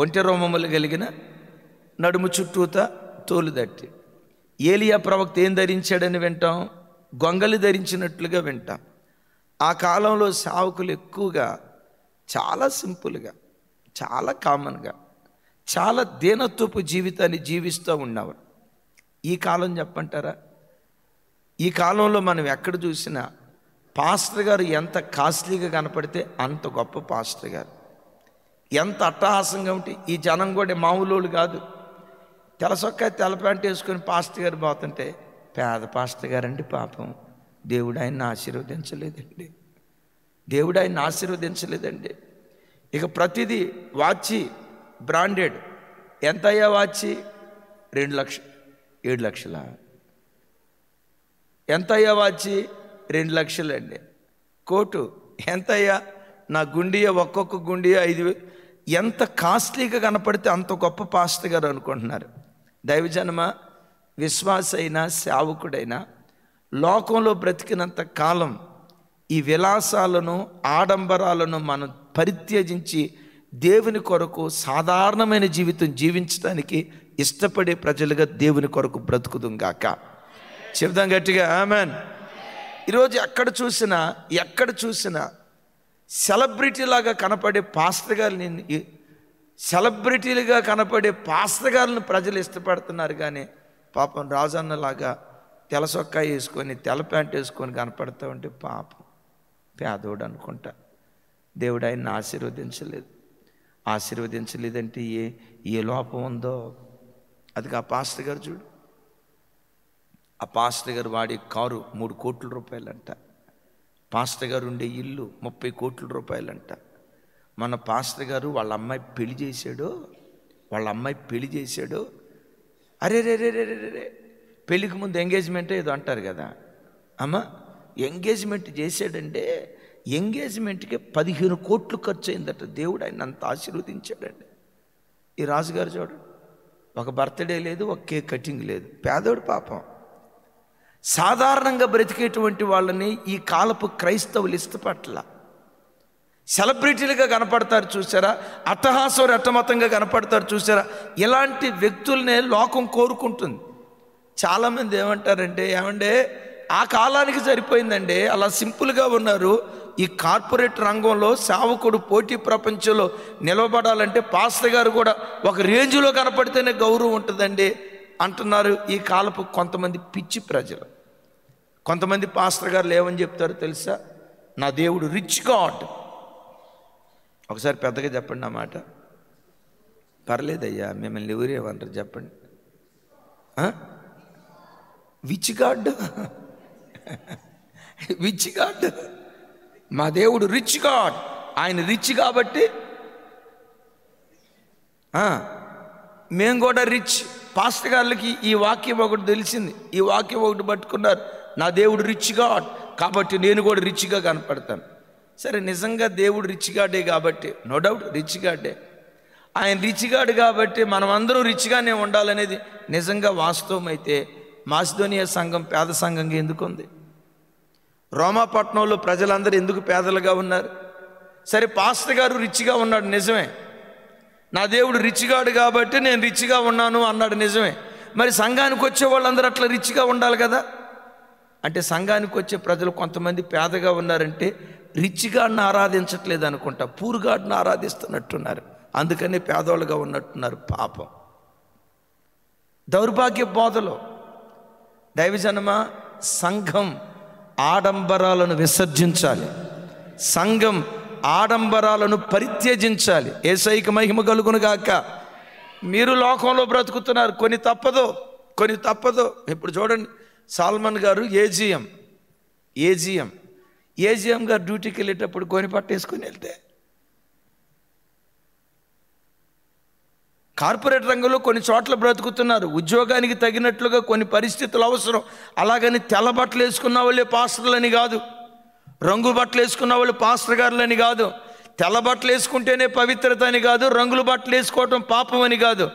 Speaker 1: ఒంటె రోమములు కలిగిన, నడుము చుట్టూత తోలు దట్టి. ఏలియా ప్రవక్త ఏం ధరించాడని వింటాం? గొంగలి ధరించినట్లుగా వింటాం. ఆ కాలంలో సేవకులు ఎక్కువగా చాలా సింపుల్గా, చాలా కామన్గా, చాలా దీనత్వపు జీవితాన్ని జీవిస్తూ ఉన్నవారు. ఈ కాలం చెప్పంటారా? ఈ కాలంలో మనం ఎక్కడ చూసినా పాస్టర్ గారు ఎంత కాస్ట్లీగా కనపడితే అంత గొప్ప పాస్టర్ గారు, ఎంత అట్టహాసంగా ఉంటే ఈ జనం కూడా మామూలు కాదు. తెలసొక్క తెల్ల ప్యాంట్ వేసుకొని పాస్టర్ గారు పోతుంటే, పేద పాస్టర్ గారండి పాపం, దేవుడు ఆయన్ని ఆశీర్వదించలేదండి, దేవుడు ఆయన్ని ఆశీర్వదించలేదండి. ఇక ప్రతిదీ వాచి బ్రాండెడ్. ఎంత అయ్యా వాచి? 2 లక్షలు, 7 లక్షల. ఎంత అయ్యా వాచి? 2 లక్షలు అండి. కోటు ఎంత అయ్యా? నా గుండియా, ఒక్కొక్క గుండియా 5,000. ఎంత కాస్ట్లీగా కనపడితే అంత గొప్ప పాస్టర్ గారు అనుకుంటున్నారు. దైవజనమ, విశ్వాస అయినా సేవకుడైనా లోకంలో బ్రతికినంత కాలం ఈ విలాసాలను, ఆడంబరాలను మనం పరిత్యజించి దేవుని కొరకు సాధారణమైన జీవితం జీవించడానికి ఇష్టపడే ప్రజలుగా దేవుని కొరకు బ్రతుకుదుంగాక. చెబుదాం గట్టిగా ఆమెన్. ఈరోజు ఎక్కడ చూసినా సెలబ్రిటీలాగా కనపడే పాస్టర్ గారిని, సెలబ్రిటీలుగా కనపడే పాస్టర్ గారిని ప్రజలు ఇష్టపడుతున్నారు. కానీ పాపం రాజన్నలాగా తెల్ల సొక్కా వేసుకొని, తెల్ల ప్యాంట్ వేసుకొని కనపడుతూ ఉంటే పాపం పేదోడు అనుకుంటా. దేవుడు ఆయన్ని ఆశీర్వదించలేదంటే ఏ లోపం ఉందో అది ఆ పాస్టర్ గారు చూడు. ఆ పాస్టర్ గారు వాడే కారు 3 కోట్ల రూపాయలంట. పాస్టర్ గారు ఉండే ఇల్లు 30 కోట్ల రూపాయలంట. మన పాస్టర్ గారు వాళ్ళ అమ్మాయి పెళ్లి చేశాడు. అరే రే రే రే రే పెళ్ళికి ముందు ఎంగేజ్మెంట్ ఏదో అంటారు కదా అమ్మ, ఎంగేజ్మెంట్ చేశాడంటే ఎంగేజ్మెంట్కి 15 కోట్లు ఖర్చు అయిందట. దేవుడు ఆయన అంత ఆశీర్వదించాడండి. ఈ రాజుగారు చూడండి, ఒక బర్త్డే లేదు, ఒక కేక్ కటింగ్ లేదు. పేదోడు పాపం. సాధారణంగా బ్రతికేటువంటి వాళ్ళని ఈ కాలపు క్రైస్తవులు ఇష్టపట్ల. సెలబ్రిటీలుగా కనపడతారు చూసారా, అట్టహాసం రట్టమతంగా కనపడతారు చూసారా, ఇలాంటి వ్యక్తులనే లోకం కోరుకుంటుంది. చాలామంది ఏమంటారంటే, ఏమంటే ఆ కాలానికి సరిపోయిందండి, అలా సింపుల్గా ఉన్నారు. ఈ కార్పొరేట్ రంగంలో సేవకుడు పోటీ ప్రపంచంలో నిలబడాలంటే పాస్టర్ గారు కూడా ఒక రేంజ్లో కనపడితేనే గౌరవం ఉంటుందండి అంటున్నారు ఈ కాలపు కొంతమంది పిచ్చి ప్రజలు. కొంతమంది పాస్టర్ గారులు ఏమని చెప్తారో తెలుసా? నా దేవుడు రిచ్ గాడ్. ఒకసారి పెద్దగా చెప్పండి ఆ మాట. పర్లేదయ్యా, మిమ్మల్ని ఎవరేమంటారు చెప్పండి. Which God? Which God? మా దేవుడు రిచ్ గాడ్. ఆయన రిచ్ కాబట్టి మేము కూడా రిచ్. పాస్టర్ గారికి ఈ వాక్యం ఒకటి తెలిసింది, ఈ వాక్యం ఒకటి పట్టుకున్నారు. నా దేవుడు రిచ్ గాడ్ కాబట్టి నేను కూడా రిచ్గా కనపడతాను. సరే, నిజంగా దేవుడు రిచ్ గాడే కాబట్టి, నో డౌట్ రిచ్ గాడే. ఆయన రిచ్ గాడు కాబట్టి మనం అందరం రిచ్గానే ఉండాలనేది నిజంగా వాస్తవం అయితే మాసిదోనియా సంఘం పేద సంఘంగా ఎందుకు ఉంది? రోమాపట్నంలో ప్రజలందరూ ఎందుకు పేదలుగా ఉన్నారు? సరే, పాస్టర్ గారు రిచ్గా ఉన్నాడు నిజమే, నా దేవుడు రిచ్ గాడు కాబట్టి నేను రిచ్గా ఉన్నాను అన్నాడు నిజమే. మరి సంఘానికి వచ్చే వాళ్ళందరూ అట్లా రిచ్గా ఉండాలి కదా. అంటే సంఘానికి వచ్చే ప్రజలు కొంతమంది పేదగా ఉన్నారంటే రిచ్ గాడిని ఆరాధించట్లేదు అనుకుంటా, పూర్ గాడిని ఆరాధిస్తున్నట్టున్నారు. అందుకని పేదోళ్ళుగా ఉన్నట్టున్నారు. పాపం, దౌర్భాగ్య బోధలో. దైవజనమా, సంఘం ఆడంబరాలను విసర్జించాలి, సంఘం ఆడంబరాలను పరిత్యజించాలి. యేసయ్యకి మహిమ కలుగును గాక. మీరు లోకంలో బ్రతుకుతున్నారు, కొన్ని తప్పదో. ఇప్పుడు చూడండి, సాల్మన్ గారు ఏజిఎం గారు డ్యూటీకి వెళ్ళేటప్పుడు గోని పట్టేసుకొని వెళ్తే, కార్పొరేట్ రంగంలో కొన్ని చోట్ల బ్రతుకుతున్నారు, ఉద్యోగానికి తగినట్లుగా కొన్ని పరిస్థితులు అవసరం. అలాగని తెల్ల బట్టలు వేసుకున్న వాళ్ళే పాస్టర్లని కాదు, రంగు బట్టలు వేసుకున్న వాళ్ళు పాస్టర్ గారులని కాదు, తెల్ల బట్టలు వేసుకుంటేనే పవిత్రత అని కాదు, రంగుల బట్టలు వేసుకోవటం పాపం అని కాదు.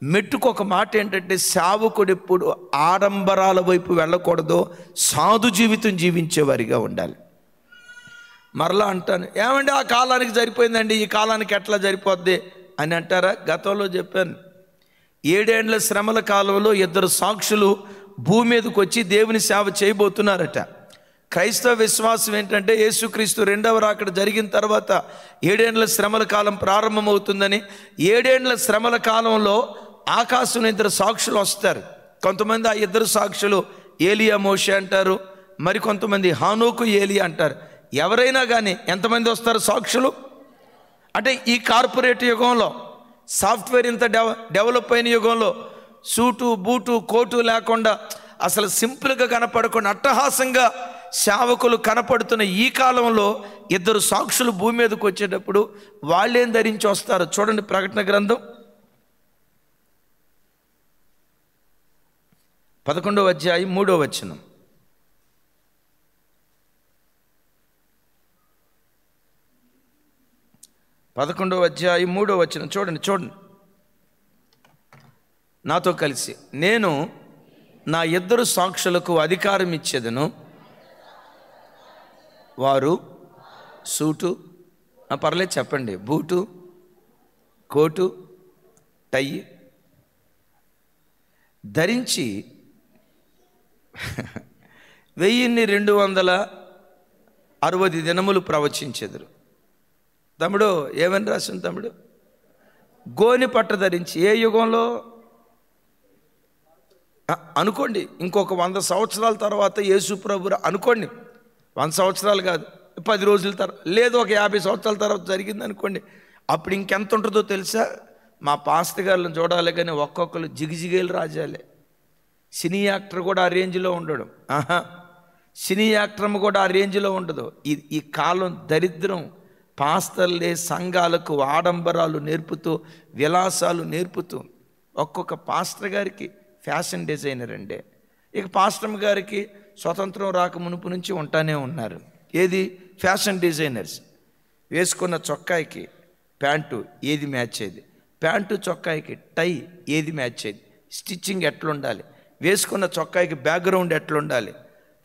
Speaker 1: మెట్టుకు ఒక మాట ఏంటంటే, సేవకుడు ఎప్పుడు ఆడంబరాల వైపు వెళ్ళకూడదు, సాధు జీవితం జీవించేవారిగా ఉండాలి. మరలా అంటాను, ఏమండి ఆ కాలానికి సరిపోయిందండి, ఈ కాలానికి ఎట్లా సరిపోద్ది అని అంటారా? గతంలో చెప్పాను, 7 ఏండ్ల శ్రమల కాలంలో 2 సాక్షులు భూమి మీదకి వచ్చి దేవుని సేవ చేయబోతున్నారట. క్రైస్తవ విశ్వాసం ఏంటంటే, యేసుక్రీస్తు రెండవ రాకడ జరిగిన తర్వాత 7 ఏండ్ల శ్రమల కాలం ప్రారంభమవుతుందని. 7 ఏండ్ల శ్రమల కాలంలో ఆకాశం 2 సాక్షులు వస్తారు. కొంతమంది ఆ 2 సాక్షులు ఏలియా మోషే అంటారు, మరి కొంతమంది హానోకు ఏలియా అంటారు. ఎవరైనా కానీ ఎంతమంది వస్తారు సాక్షులు అంటే, ఈ కార్పొరేట్ యుగంలో, సాఫ్ట్వేర్ ఇంత డెవలప్ అయిన యుగంలో, సూటు బూటు కోటు లేకుండా అసలు సింపుల్గా కనపడకుండా అట్టహాసంగా సేవకులు కనపడుతున్న ఈ కాలంలో 2 సాక్షులు భూమి మీదకి వచ్చేటప్పుడు వాళ్ళేం ధరించి వస్తారు చూడండి. ప్రకటన గ్రంథం 11వ అధ్యాయం 3వ వచనం. చూడండి. నాతో కలిసి, నేను నా 2 సాక్షులకు అధికారం ఇచ్చేదను, వారు సూటు, పర్లేదు చెప్పండి, బూటు కోటు టై ధరించి 1260 దినములు ప్రవచించెదరు. తమ్ముడు ఏమని రాసింది తమ్ముడు? గోని పట్ట ధరించి. ఏ యుగంలో అనుకోండి, ఇంకొక 100 సంవత్సరాల తర్వాత యేసు ప్రభు అనుకోండి, 100 సంవత్సరాలు కాదు, 10 రోజుల తర్వాత, లేదు ఒక 50 సంవత్సరాల తర్వాత జరిగింది అనుకోండి. అప్పుడు ఇంకెంత ఉంటుందో తెలుసా? మా పాస్టర్ గారులను చూడాలి కానీ ఒక్కొక్కరు జిగిజిగేలు రాజాలే. సినీ యాక్టర్ కూడా ఆ రేంజ్లో ఉండడు. సినీ యాక్టర్ కూడా ఆ రేంజ్లో ఉండదు. ఈ కాలం దరిద్రం. పాస్తర్లే సంఘాలకు ఆడంబరాలు నేర్పుతూ, విలాసాలు నేర్పుతూ, ఒక్కొక్క పాస్టర్ గారికి ఫ్యాషన్ డిజైనర్ అండి. ఇక పాస్టర్ గారికి స్వతంత్రం రాక మునుపు నుంచి ఉంటానే ఉన్నారు. ఏది? Fashion designers. వేసుకున్న చొక్కాయికి ప్యాంటు ఏది మ్యాచ్ అయ్యేది, ప్యాంటు చొక్కాయికి టై ఏది మ్యాచ్ అయ్యేది, స్టిచ్చింగ్ ఎట్లుండాలి, వేసుకున్న చొక్కాయికి బ్యాక్గ్రౌండ్ ఎట్లుండాలి.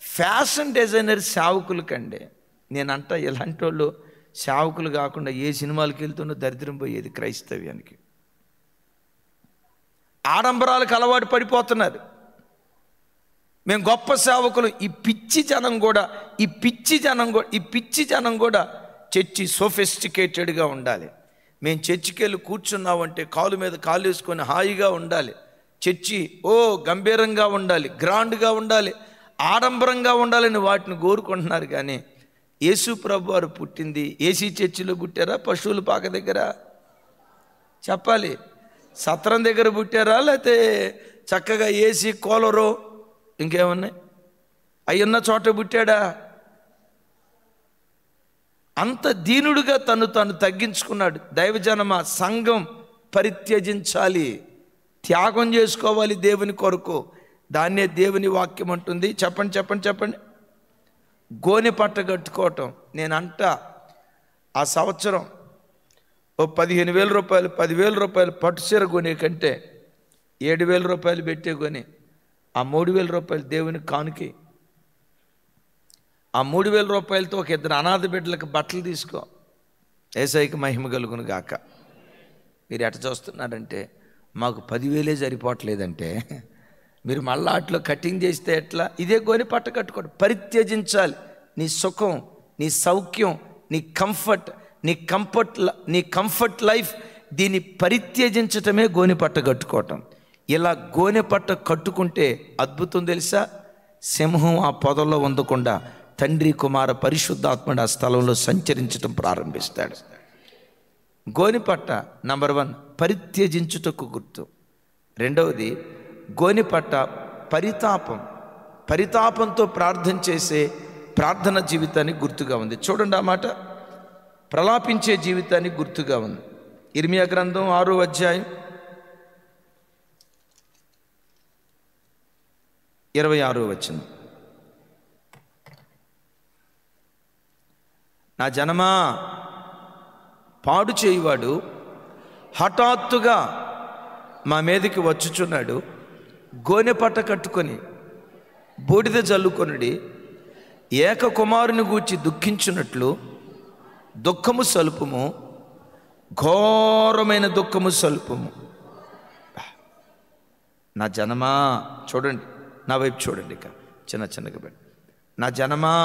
Speaker 1: ఫ్యాషన్ డిజైనర్ సేవకులకండి. నేనంట ఇలాంటి వాళ్ళు సేవకులు కాకుండా ఏ సినిమాలకు వెళ్తున్నా దరిద్రం పోయేది క్రైస్తవ్యానికి. ఆడంబరాలకు అలవాటు పడిపోతున్నారు. మేము గొప్ప సేవకులు. ఈ పిచ్చి జనం కూడా చర్చి సోఫిస్టికేటెడ్గా ఉండాలి. మేము చర్చికి వెళ్ళి కూర్చున్నామంటే కాలు మీద కాలు వేసుకొని హాయిగా ఉండాలి. చర్చి గంభీరంగా ఉండాలి, గ్రాండ్గా ఉండాలి, ఆడంబరంగా ఉండాలని వాటిని కోరుకుంటున్నారు. కానీ యేసు ప్రభు వారు పుట్టింది ఏసీ చర్చిలో పుట్టారా, పశువుల పాక దగ్గర? చెప్పాలి. సత్రం దగ్గర పుట్టారా, లేకపోతే చక్కగా ఏసీ కూలరు ఇంకేమన్నాయి అయ్యున్న చోట పుట్టాడా? అంత దీనుడుగా తను తగ్గించుకున్నాడు. దైవజనమ సంఘం పరిత్యజించాలి, త్యాగం చేసుకోవాలి దేవుని కొరకు. దాన్నే దేవుని వాక్యం అంటుంది. చెప్పండి. గోనె పట్ట కట్టుకోవటం. నేనంట ఆ సంవత్సరం 15,000 రూపాయలు 10,000 రూపాయలు పట్టు చీర కొనే కంటే 7,000 రూపాయలు పెట్టే కొని ఆ 3,000 రూపాయలు దేవుని కానుకి. ఆ 3,000 రూపాయలతో ఒక 2 అనాథ బిడ్డలకు బట్టలు తీసుకో. యేసయ్యకి మహిమ కలుగును గాక. మీరు ఎట చూస్తున్నారంటే మాకు 10,000 సరిపోవట్లేదంటే మీరు మళ్ళా అట్లా కటింగ్ చేస్తే ఎట్లా? ఇదే గోని పట్ట కట్టుకోండి. పరిత్యజించాలి. నీ సుఖం, నీ సౌఖ్యం, నీ కంఫర్ట్ లైఫ్, దీన్ని పరిత్యజించటమే గోని పట్ట కట్టుకోవటం. ఇలా గోనె పట్ట కట్టుకుంటే అద్భుతం తెలుసా? సింహం ఆ పొదల్లో ఉండకుండా తండ్రి కుమార పరిశుద్ధాత్ముడు ఆ స్థలంలో సంచరించటం ప్రారంభిస్తాడు. గోనెపట్ట నంబర్ 1 పరిత్యజించుటకు గుర్తు. రెండవది గోనెపట్ట పరితాపంతో ప్రార్థన చేసే ప్రార్థన జీవితానికి గుర్తుగా ఉంది. చూడండి ఆ మాట, ప్రలాపించే జీవితానికి గుర్తుగా ఉంది. ఇర్మియా గ్రంథం 6వ అధ్యాయం 26వ వచనం. నా జనమా, పాడు చేయువాడు హఠాత్తుగా మా మీదకి వచ్చుచున్నాడు, గోనె పట్ట కట్టుకొని బూడిద జల్లుకొనుడి, ఏక కుమారుని గూర్చి దుఃఖించున్నట్లు దుఃఖము సల్పుము, ఘోరమైన దుఃఖము సల్పుము. నా జనమా, చూడండి నా వైపు చూడండి, ఇక చిన్నగా పెట్టి, నా జనమా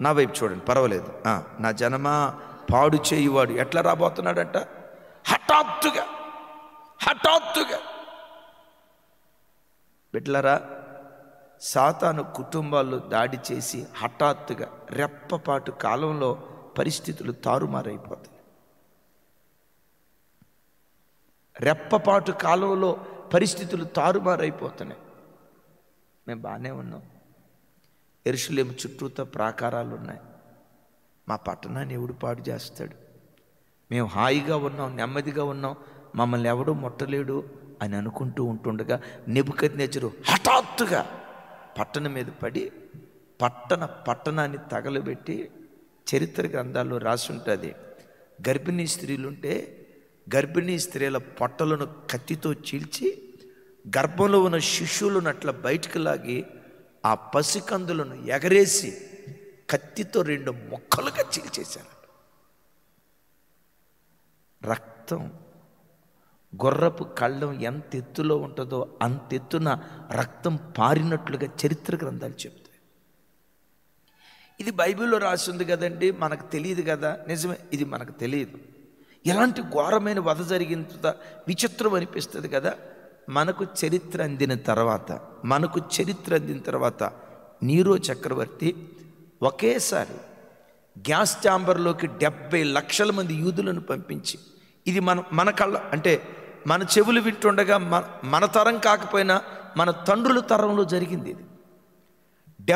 Speaker 1: నా వైపు చూడండి, పర్వాలేదు. నా జనమా, పాడు చేయువాడు ఎట్లా రాబోతున్నాడంట? హఠాత్తుగా బిడ్డలారా, సాతాను కుటుంబాల్లో దాడి చేసి హఠాత్తుగా రెప్పపాటు కాలంలో పరిస్థితులు తారుమారైపోతాయి. రెప్పపాటు కాలంలో పరిస్థితులు తారుమారైపోతున్నాయి. మేము బాగానే ఉన్నాం, యెరూషలేము చుట్టూతో ప్రాకారాలు ఉన్నాయి, మా పట్టణాన్ని ఎవడు పాడు చేస్తాడు, మేము హాయిగా ఉన్నాం, నెమ్మదిగా ఉన్నాం, మమ్మల్ని ఎవడూ ముట్టలేడు అని అనుకుంటూ ఉంటుండగా నెబుకద్నెజరు హఠాత్తుగా పట్టణం మీద పడి పట్టణాన్ని తగలబెట్టి, చరిత్ర గ్రంథాల్లో రాసి ఉంటుంది, గర్భిణీ స్త్రీలుంటే గర్భిణీ స్త్రీల పొట్టలను కత్తితో చీల్చి గర్భంలో ఉన్న శిశువులను అట్లా బయటకు లాగి ఆ పసికందులను ఎగరేసి కత్తితో 2 ముక్కలుగా చీల్చేశారు. రక్తం, గుర్రపు కళ్ళం ఎంత ఎత్తులో ఉంటుందో అంత ఎత్తున రక్తం పారినట్లుగా చరిత్ర గ్రంథాలు చెప్తాయి. ఇది బైబిల్లో రాసి ఉంది కదండి, మనకు తెలియదు కదా. నిజమే, ఇది మనకు తెలియదు. ఎలాంటి ఘోరమైన వధ జరిగిందో విచిత్రం అనిపిస్తుంది కదా. మనకు చరిత్ర అందిన తర్వాత నీరో చక్రవర్తి ఒకేసారి గ్యాస్ ఛాంబర్లోకి 70 లక్షల మంది యూదులను పంపించి, ఇది మన కళ్ళ అంటే మన చెవులు వింటుండగా మన తరం కాకపోయినా మన తండ్రుల తరంలో జరిగింది. ఇది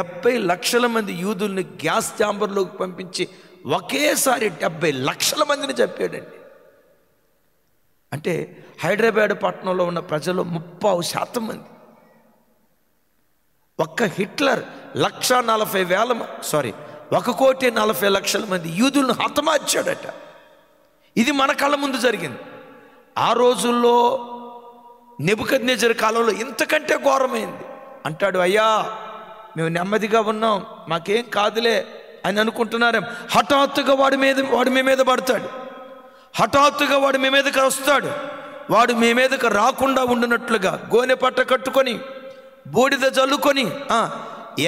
Speaker 1: 70 లక్షల మంది యూదుల్ని గ్యాస్ ఛాంబర్లోకి పంపించి ఒకేసారి 70 లక్షల మందిని చంపాడండి. అంటే హైదరాబాద్ పట్టణంలో ఉన్న ప్రజలు 30% మంది, ఒక్క హిట్లర్ 1,40,000 మంది యూదులను హతమార్చాడట. ఇది మన కళ్ళ ముందు జరిగింది. ఆ రోజుల్లో నెబుకద్నెజరు కాలంలో ఇంతకంటే ఘోరమైంది. అంటాడు, అయ్యా మేము నెమ్మదిగా ఉన్నాం, మాకేం కాదులే అని అనుకుంటున్నారేం. హఠాత్తుగా వాడు మీ మీద పడతాడు, హఠాత్తుగా వాడు మీ మీదకి వస్తాడు. వాడు మీ మీదకి రాకుండా ఉండినట్లుగా గోనె పట్ట కట్టుకొని బూడిద జల్లుకొని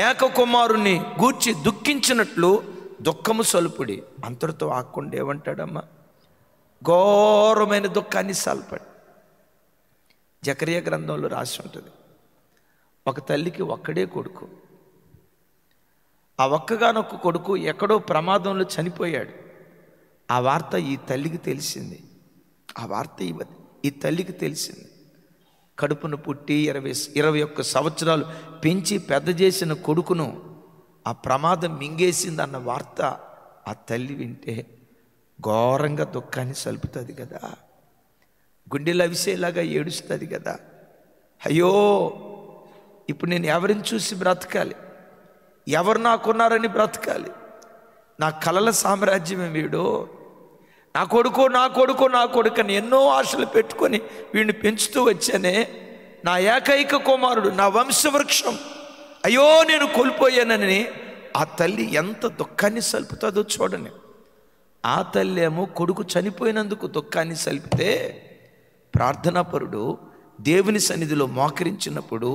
Speaker 1: ఏక కుమారుని గూర్చి దుఃఖించినట్లు దుఃఖము సలుపుడి. అంతటితో ఆకుండా ఏమంటాడమ్మా? ఘోరమైన దుఃఖాన్ని సల్పడి. జకరియా గ్రంథంలో రాసి ఉంటుంది, ఒక తల్లికి ఒక్కడే కొడుకు, ఆ ఒక్కగానొక్క కొడుకు ఎక్కడో ప్రమాదంలో చనిపోయాడు. ఆ వార్త ఈ తల్లికి తెలిసింది. ఈ తల్లికి తెలిసింది. కడుపును పుట్టి 21 సంవత్సరాలు పెంచి పెద్ద చేసిన కొడుకును ఆ ప్రమాదం మింగేసింది అన్న వార్త ఆ తల్లి వింటే ఘోరంగా దుఃఖాన్ని సలుపుతుంది కదా, గుండెలు అవిసేలాగా ఏడుస్తుంది కదా. అయ్యో, ఇప్పుడు నేను ఎవరిని చూసి బ్రతకాలి, ఎవరు నాకున్నారని బ్రతకాలి? నా కలల సామ్రాజ్యమే వీడు, నా కొడుకు అని ఎన్నో ఆశలు పెట్టుకొని వీడిని పెంచుతూ వచ్చానే, నా ఏకైక కుమారుడు, నా వంశవృక్షం, అయ్యో నేను కోల్పోయానని ఆ తల్లి ఎంత దుఃఖాన్ని సలుపుతుందో చూడండి. ఆ తల్లి ఏమో కొడుకు చనిపోయినందుకు దుఃఖాన్ని సలిపితే, ప్రార్థనాపరుడు దేవుని సన్నిధిలో మోకరించినప్పుడు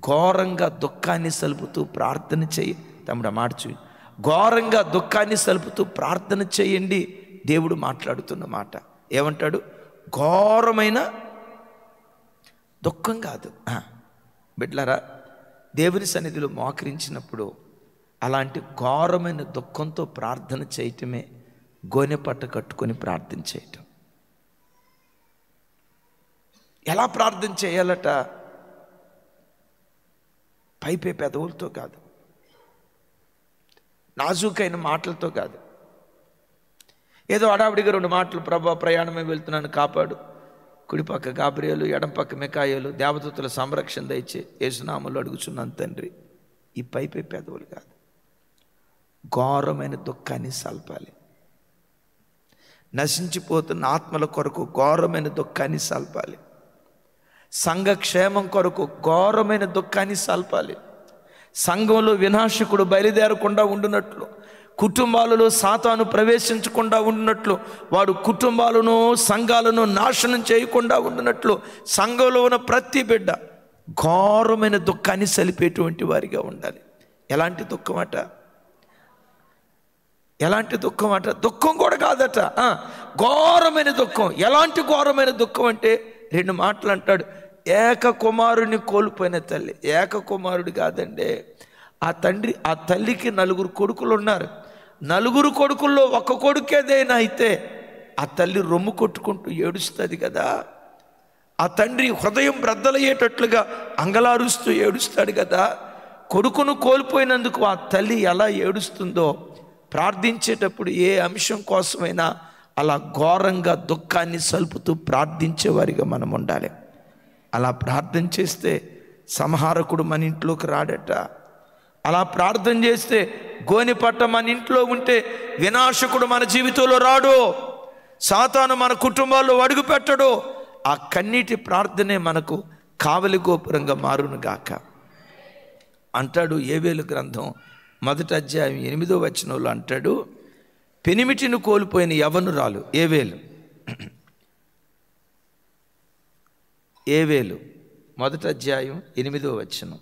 Speaker 1: ఘోరంగా దుఃఖాన్ని సలుపుతూ ప్రార్థన చేయి. తమ్ముడు మాట చూయి, ఘోరంగా దుఃఖాన్ని సలుపుతూ ప్రార్థన చేయండి. దేవుడు మాట్లాడుతున్న మాట ఏమంటాడు? ఘోరమైన దుఃఖం కాదు. బిడ్డలారా, దేవుని సన్నిధిలో మోకరించినప్పుడు అలాంటి ఘోరమైన దుఃఖంతో ప్రార్థన చేయటమే గోనె పట్ట కట్టుకొని ప్రార్థన చేయటం. ఎలా ప్రార్థన చేయాలట? పైపే పెదవులతో కాదు, నాజూకైన మాటలతో కాదు, ఏదో అడావిడిగా 2 మాటలు, ప్రభా ప్రయాణమే వెళ్తున్నాను కాపాడు, కుడిపక్క గాబ్రియేలు, ఎడంపక్క మికాయేలు, దేవదూతల సంరక్షణ దయచే యేసునామములో అడుగుచున్నాను తండ్రి. ఈ పైపే పెదవులు కాదు, ఘోరమైన దుఃఖాన్ని సల్పాలి. నశించిపోతున్న ఆత్మల కొరకు ఘోరమైన దుఃఖాన్ని సల్పాలి. సంఘక్షేమం కొరకు ఘోరమైన దుఃఖాన్ని సల్పాలి. సంఘంలో వినాశకుడు బయలుదేరకుండా ఉండునట్లు, కుటుంబాలలో సాతాను ప్రవేశించకుండా ఉండునట్లు, వాడు కుటుంబాలను సంఘాలను నాశనం చేయకుండా ఉండునట్లు సంఘంలో ఉన్న ప్రతి బిడ్డ ఘోరమైన దుఃఖాన్ని సలిపేటువంటి వారిగా ఉండాలి. ఎలాంటి దుఃఖం అట? ఎలాంటి దుఃఖం అట? దుఃఖం కూడా కాదట, ఘోరమైన దుఃఖం. ఎలాంటి ఘోరమైన దుఃఖం అంటే 2 మాటలు అంటాడు. ఏక కుమారుని కోల్పోయిన తల్లి. ఏక కుమారుడు కాదండి, ఆ తల్లికి 4 కొడుకులు ఉన్నారు. 4 కొడుకుల్లో ఒక కొడుకేదైనా అయితే ఆ తల్లి రొమ్ము కొట్టుకుంటూ ఏడుస్తుంది కదా. ఆ తండ్రి హృదయం బ్రద్దలయ్యేటట్లుగా అంగలారుస్తూ ఏడుస్తాడు కదా. కొడుకును కోల్పోయినందుకు ఆ తల్లి ఎలా ఏడుస్తుందో ప్రార్థించేటప్పుడు ఏ అంశం కోసమైనా అలా ఘోరంగా దుఃఖాన్ని సల్పుతూ ప్రార్థించేవారిగా మనం ఉండాలి. అలా ప్రార్థన చేస్తే సంహారకుడు మన ఇంట్లోకి రాడట. అలా ప్రార్థన చేస్తే గోనెపట్ట మన ఇంట్లో ఉంటే వినాశకుడు మన జీవితంలో రాడు, సాతాను మన కుటుంబాల్లో అడుగు పెట్టడు. ఆ కన్నీటి ప్రార్థనే మనకు కావలి గోపురంగా మారును గాక అంటాడు. యోవేలు గ్రంథం 1వ అధ్యాయం 8వ వచనంలో అంటాడు, పెనిమిటిని కోల్పోయిన యవ్వనురాలు యోవేలు 1వ అధ్యాయం 8వ వచనం.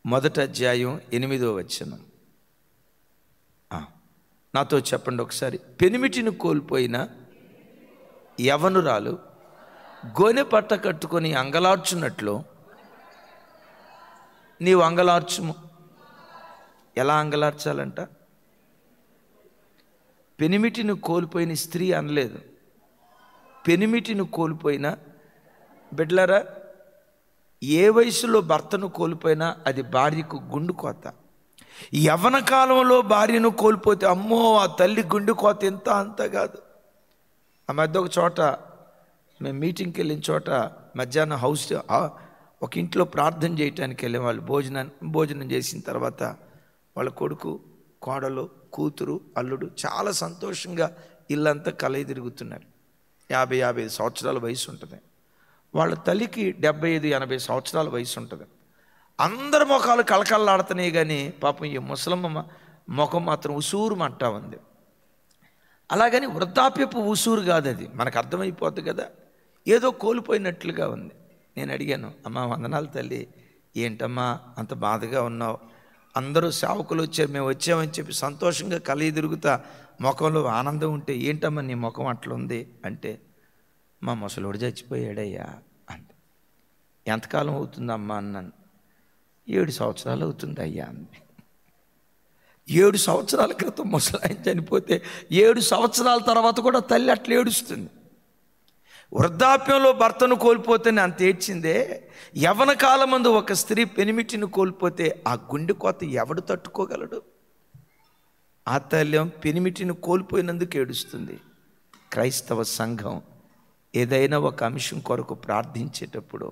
Speaker 1: 1వ అధ్యాయం 8వ వచనం. నాతో చెప్పండి ఒకసారి. పెనిమిటిని కోల్పోయిన యవ్వనురాలు గోనె పట్ట కట్టుకొని అంగలార్చున్నట్లు నీవు అంగలార్చుము. ఎలా అంగలార్చాలంట? పెనిమిటిని కోల్పోయిన స్త్రీ అనలేదు, పెనిమిటిని కోల్పోయిన బిడ్డలారా. ఏ వయసులో భర్తను కోల్పోయినా అది భార్యకు గుండు కోత. యవ్వన కాలంలో భార్యను కోల్పోతే అమ్మో ఆ తల్లి గుండు కోత ఎంత అంత కాదు. ఆ మధ్య ఒక చోట మేము మీటింగ్కి వెళ్ళిన చోట మధ్యాహ్నం ఒక ఇంట్లో ప్రార్థన చేయటానికి వెళ్ళే వాళ్ళు భోజనం చేసిన తర్వాత వాళ్ళ కొడుకు, కోడలు, కూతురు, అల్లుడు చాలా సంతోషంగా ఇల్లంతా కలయి తిరుగుతున్నారు. 50-55 సంవత్సరాల వయసు ఉంటుంది. వాళ్ళ తల్లికి 75-80 సంవత్సరాల వయసు ఉంటుంది. అందరి ముఖాలు కళకళలాడుతున్నాయి, కానీ పాపం ఈ ముసలమ్మ ముఖం మాత్రం ఉసూరుమంటా ఉంది. అలాగని వృద్ధాప్యపు ఉసూరు కాదు, అది మనకు అర్థమైపోతుంది కదా, ఏదో కోల్పోయినట్లుగా ఉంది. నేను అడిగాను, అమ్మా వందనాలు తల్లి, ఏంటమ్మా అంత బాధగా ఉన్నావు? అందరూ సేవకులు వచ్చారు, మేము వచ్చామని చెప్పి సంతోషంగా కలిగి తిరుగుతా ముఖంలో ఆనందం ఉంటే ఏంటమ్మా నీ ముఖం అట్లా ఉంది అంటే, మా ముసలోడు చచ్చిపోయాడయ్యా అంది. ఎంతకాలం అవుతుందమ్మా అన్నాను. 7 సంవత్సరాలు అవుతుంది అయ్యా అంది. 7 సంవత్సరాల క్రితం ముసలాయన చనిపోతే 7 సంవత్సరాల తర్వాత కూడా తల్లి అట్లా ఏడుస్తుంది. వృద్ధాప్యంలో భర్తను కోల్పోతేనే అంత ఏడ్చిందే. యవ్వన కాలమందు ఒక స్త్రీ పెనిమిటిని కోల్పోతే ఆ గుండె కోత ఎవడు తట్టుకోగలడు? ఆ తల్లి పెనిమిటిని కోల్పోయినందుకు ఏడుస్తుంది. క్రైస్తవ సంఘం ఏదైనా ఒక అంశం కొరకు ప్రార్థించేటప్పుడు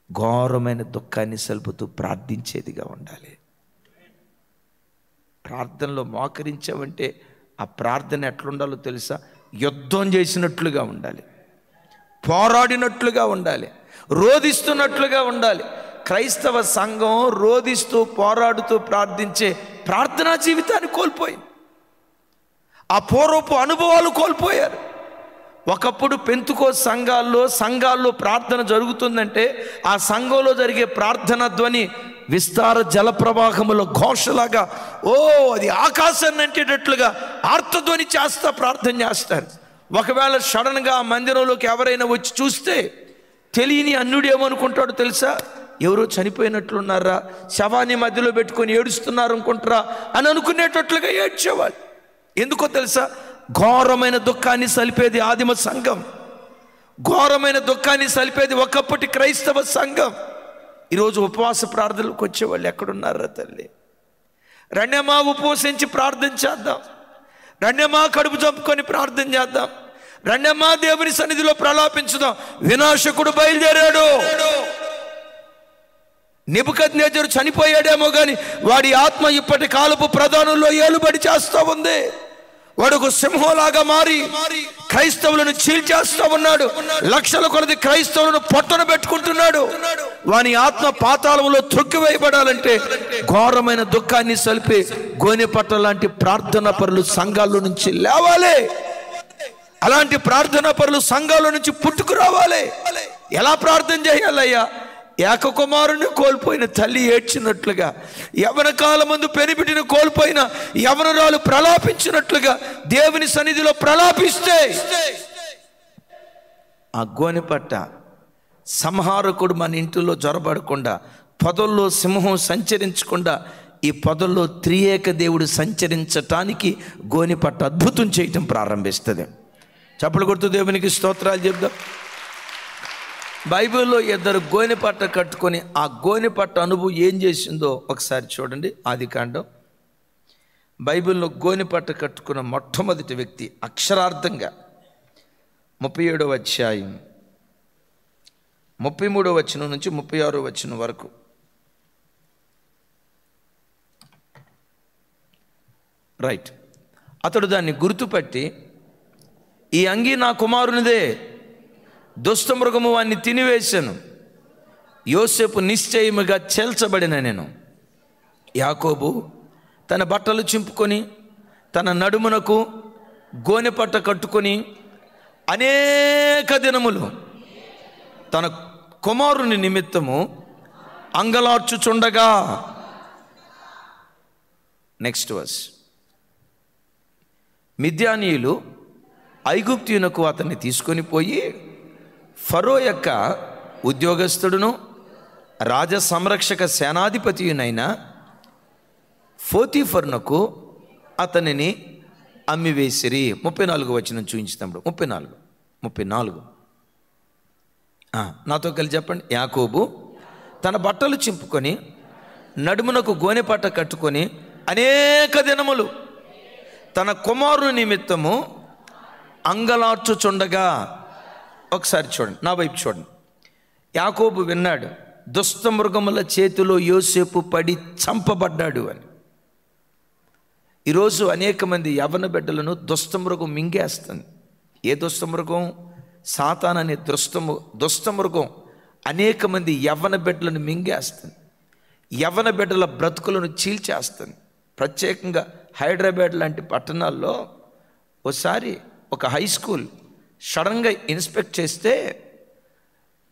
Speaker 1: ఘోరమైన దుఃఖాన్ని సలుపుతూ ప్రార్థించేదిగా ఉండాలి. ప్రార్థనలో మోకరించామంటే ఆ ప్రార్థన ఎట్లుండాలో తెలుసా? యుద్ధం చేసినట్లుగా ఉండాలి, పోరాడినట్లుగా ఉండాలి, రోధిస్తున్నట్లుగా ఉండాలి. క్రైస్తవ సంఘం రోధిస్తూ పోరాడుతూ ప్రార్థించే ప్రార్థనా జీవితాన్ని కోల్పోయింది. ఆ పూర్వపు అనుభవాలు కోల్పోయారు. ఒకప్పుడు పెంతుకోస్తు సంఘాల్లో ప్రార్థన జరుగుతుందంటే ఆ సంఘంలో జరిగే ప్రార్థన ధ్వని విస్తార జలప్రవాహముల ఘోషలాగా, అది ఆకాశాన్ని అంటేటట్లుగా ఆర్తధ్వని చేస్తా ప్రార్థన చేస్తారు. ఒకవేళ సడన్గా ఆ మందిరంలోకి ఎవరైనా వచ్చి చూస్తే తెలియని అన్యుడు ఏమనుకుంటాడో తెలుసా? ఎవరో చనిపోయినట్లున్నారా, శవాన్ని మధ్యలో పెట్టుకొని ఏడుస్తున్నారు అనుకుంటారా అని అనుకునేటట్లుగా ఏడ్చేవాళ్ళు. ఎందుకో తెలుసా? ఘోరమైన దుఃఖాన్ని సలిపేది ఆదిమ సంఘం, ఘోరమైన దుఃఖాన్ని సలిపేది ఒకప్పటి క్రైస్తవ సంఘం. ఈరోజు ఉపవాస ప్రార్థనలకు వచ్చేవాళ్ళు ఎక్కడున్నారా తల్లి? రండమ్మా ఉపవసించి ప్రార్థన చేద్దాం, రండమ్మా కడుపు చంపుకొని ప్రార్థన చేద్దాం, రండమ్మా దేవుని సన్నిధిలో ప్రలాపించుదాం. వినాశకుడు బయలుదేరాడు. నెబుకద్నెజరు చనిపోయాడేమో కానీ వాడి ఆత్మ ఇప్పటి కాలపు ప్రధానుల్లో ఏలుబడి చేస్తూ ఉంది. వాడు ఒక సింహంలాగా మారి క్రైస్తవులను చీల్చేస్తా ఉన్నాడు. లక్షల కొలది క్రైస్తవులను పొట్టన పెట్టుకుంటున్నాడు. వాని ఆత్మ పాతాళంలో త్రొక్కివేయబడాలంటే ఘోరమైన దుఃఖాన్ని సలిపి గోనెపట్ట లాంటి ప్రార్థనా పరులు సంఘాల నుంచి లేవాలి. అలాంటి ప్రార్థనా పరులు సంఘాల నుంచి పుట్టుకురావాలి. ఎలా ప్రార్థన చేయాలయ్యా? ఏకకుమారుని కోల్పోయిన తల్లి ఏడ్చినట్లుగా, యవన కాలమందు పెనిబిటిని కోల్పోయిన యవనరాలు ప్రలాపించినట్లుగా దేవుని సన్నిధిలో ప్రలాపిస్తే ఆ గోనెపట్ట సంహారకుడు మన ఇంటిలో జొరబడకుండా, పొదల్లో సింహం సంచరించకుండా ఈ పొదల్లో త్రియేక దేవుడు సంచరించటానికి గోనెపట్ట అద్భుతం చేయటం ప్రారంభిస్తుంది. చప్పలు కొడుతూ దేవునికి స్తోత్రాలు చెప్దాం. బైబిల్లో ఇద్దరు గోనెపట్ట కట్టుకొని ఆ గోనెపట్ట అనుభవం ఏం చేసిందో ఒకసారి చూడండి. ఆదికాండం బైబిల్లో గోనెపట్ట కట్టుకున్న మొట్టమొదటి వ్యక్తి అక్షరార్థంగా 37వ అధ్యాయం 33వ వచనం నుంచి 36వ వచనం వరకు. రైట్. అతడు దాన్ని గుర్తుపట్టి, ఈ అంగీ నా కుమారునిదే, దుష్టమృగము వాణ్ణి తినివేశాను, యోసేపు నిశ్చయముగా చేల్చబడిన నేను. యాకోబు తన బట్టలు చింపుకొని తన నడుమునకు గోనెపట్ట కట్టుకొని అనేక దినములు తన కుమారుని నిమిత్తము అంగలార్చుచుండగా. Next verse. మిద్యానీయులు ఐగుప్తీయునకు అతన్ని తీసుకొని పోయి ఫరో యొక్క ఉద్యోగస్తుడును రాజ సంరక్షక సేనాధిపతియునైన ఫోతీఫరునకు అతనిని అమ్మివేసిరి. 34వ వచనం చూపించుతాడు. 34 నాతో కలిసి చెప్పండి. యాకోబు తన బట్టలు చింపుకొని నడుమునకు గోనెపట్ట కట్టుకొని అనేక దినములు తన కుమారుని నిమిత్తము అంగలార్చుచుండగా. ఒకసారి చూడండి, నా వైపు చూడండి. యాకోబు విన్నాడు, దుష్టమృగముల చేతిలో యోసేపు పడి చంపబడ్డాడు అని. ఈరోజు అనేక మంది యవ్వన బిడ్డలను దుష్టమృగం మింగేస్తుంది. ఏ దుష్టమృగం? సాతాన్ అనే దుష్టమృగం అనేక మంది యవ్వన బిడ్డలను మింగేస్తుంది. యవ్వన బిడ్డల బ్రతుకులను చీల్చేస్తుంది. ప్రత్యేకంగా హైదరాబాద్ లాంటి పట్టణాల్లో ఒకసారి ఒక హై స్కూల్ సడన్గా ఇన్స్పెక్ట్ చేస్తే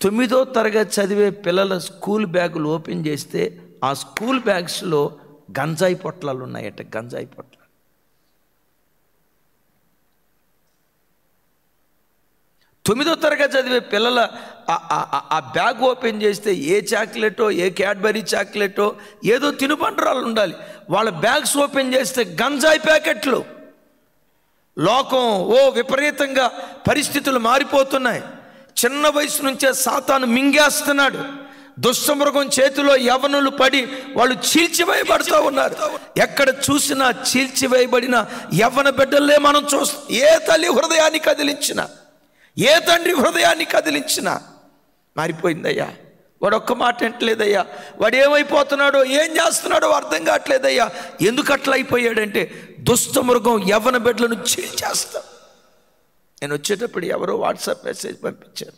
Speaker 1: 9వ తరగతి చదివే పిల్లల స్కూల్ బ్యాగులు ఓపెన్ చేస్తే ఆ స్కూల్ బ్యాగ్స్లో గంజాయి పొట్లాలు ఉన్నాయట. గంజాయి పొట్లాలు. తొమ్మిదో తరగతి చదివే పిల్లల ఆ బ్యాగ్ ఓపెన్ చేస్తే ఏ చాక్లెటో, ఏ క్యాడ్బరీ చాక్లెటో, ఏదో తినుబండరాలు ఉండాలి. వాళ్ళ బ్యాగ్స్ ఓపెన్ చేస్తే గంజాయి ప్యాకెట్లు. లోకం విపరీతంగా పరిస్థితులు మారిపోతున్నాయి. చిన్న వయసు నుంచే సాతాను మింగేస్తున్నాడు. దుష్టమృగం చేతిలో యవ్వనులు పడి వాళ్ళు చీల్చివేయబడుతూ ఉన్నారు. ఎక్కడ చూసినా చీల్చివేయబడిన యవ్వన బిడ్డలే మనం చూస్తాం. ఏ తల్లి హృదయాన్ని కదిలించినా, ఏ తండ్రి హృదయాన్ని కదిలించినా మారిపోయిందయ్యా. వాడు ఒక్క మాట అంటలేదయ్యా. వాడు ఏమైపోతున్నాడో, ఏం చేస్తున్నాడో అర్థం కావట్లేదయ్యా. ఎందుకు అట్లా అయిపోయాడంటే దుష్టమృగం యవ్వన బిడ్డలను చీల్చేస్తాం. నేను వచ్చేటప్పుడు ఎవరో వాట్సాప్ మెసేజ్ పంపించారు.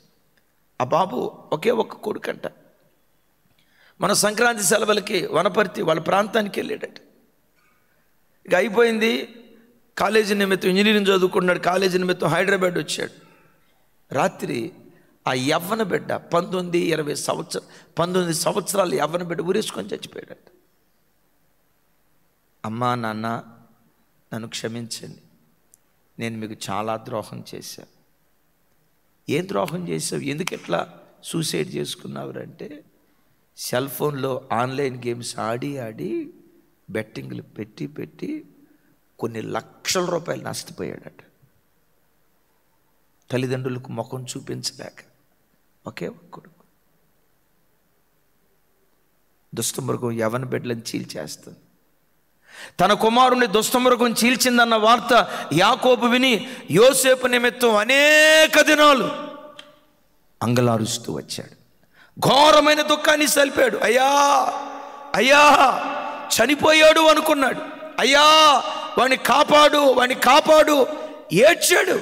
Speaker 1: ఆ బాబు ఒకే ఒక్క కొడుకంట. మన సంక్రాంతి సెలవులకి వనపర్తి వాళ్ళ ప్రాంతానికి వెళ్ళాడట. ఇక అయిపోయింది. కాలేజీ నిమిత్తం ఇంజనీరింగ్ చదువుకున్నాడు. కాలేజీ నిమిత్తం హైదరాబాద్ వచ్చాడు. రాత్రి ఆ యవ్వన బిడ్డ 19 సంవత్సరాలు యవ్వన బిడ్డ ఊరేసుకొని చచ్చిపోయాడట. అమ్మా నాన్న నన్ను క్షమించండి, నేను మీకు చాలా ద్రోహం చేశాను. ఏం ద్రోహం చేసావు? ఎందుకు ఎట్లా సూసైడ్ చేసుకున్నావురంటే సెల్ ఫోన్లో ఆన్లైన్ గేమ్స్ ఆడి బెట్టింగ్లు పెట్టి కొన్ని లక్షల రూపాయలు నష్టపోయాడట. తల్లిదండ్రులకు ముఖం చూపించలేక ఒకే కొడుకు. దుష్టమృగం యవ్వన బిడ్డలను చీల్చేస్తుంది. తన కుమారుని దుష్టమృగం చీల్చిందన్న వార్త యాకోబు విని యోసేపు నిమిత్తం అనేక దినాలు అంగలారుస్తూ వచ్చాడు. ఘోరమైన దుఃఖాన్ని సలిపాడు. అయ్యా చనిపోయాడు అనుకున్నాడు. అయ్యా వాణ్ణి కాపాడు ఏడ్చాడు.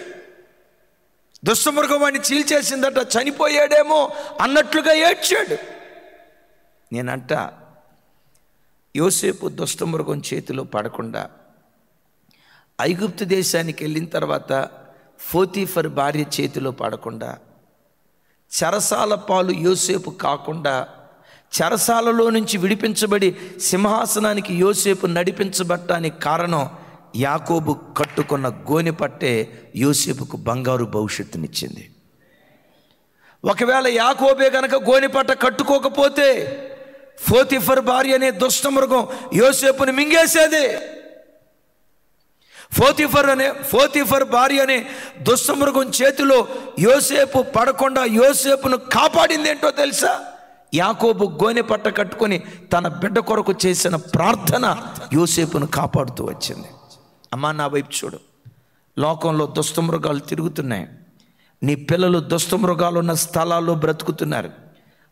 Speaker 1: దుష్టమృగం వాడిని చీల్చేసిందట, చనిపోయాడేమో అన్నట్లుగా ఏడ్చాడు. నేనంట యోసేపు దుష్టమృగం చేతిలో పడకుండా ఐగుప్తు దేశానికి వెళ్ళిన తర్వాత పోతీఫర్ భార్య చేతిలో పడకుండా, చెరసాల పాలు యోసేపు కాకుండా, చెరసాలలో నుంచి విడిపించబడి సింహాసనానికి యోసేపు నడిపించబడటానికి కారణం యాకోబు కట్టుకున్న గోనె పట్టే యోసేపుకు బంగారు భవిష్యత్తునిచ్చింది. ఒకవేళ యాకోబే గనక గోనె పట్ట కట్టుకోకపోతే పోతీఫర్ భార్య అనే దుష్టమృగం యోసేపుని మింగేసేది. పోతీఫర్ భార్య అనే దుష్టమృగం చేతిలో యోసేపు పడకుండా యోసేపును కాపాడింది ఏంటో తెలుసా? యాకోబు గోనె పట్ట కట్టుకొని తన బిడ్డ కొరకు చేసిన ప్రార్థన యోసేపును కాపాడుతూ వచ్చింది. అమ్మా, నా వైపు చూడు. లోకంలో దుష్టమృగాలు తిరుగుతున్నాయి. నీ పిల్లలు దుష్టమృగాలు ఉన్న స్థలాల్లో బ్రతుకుతున్నారు.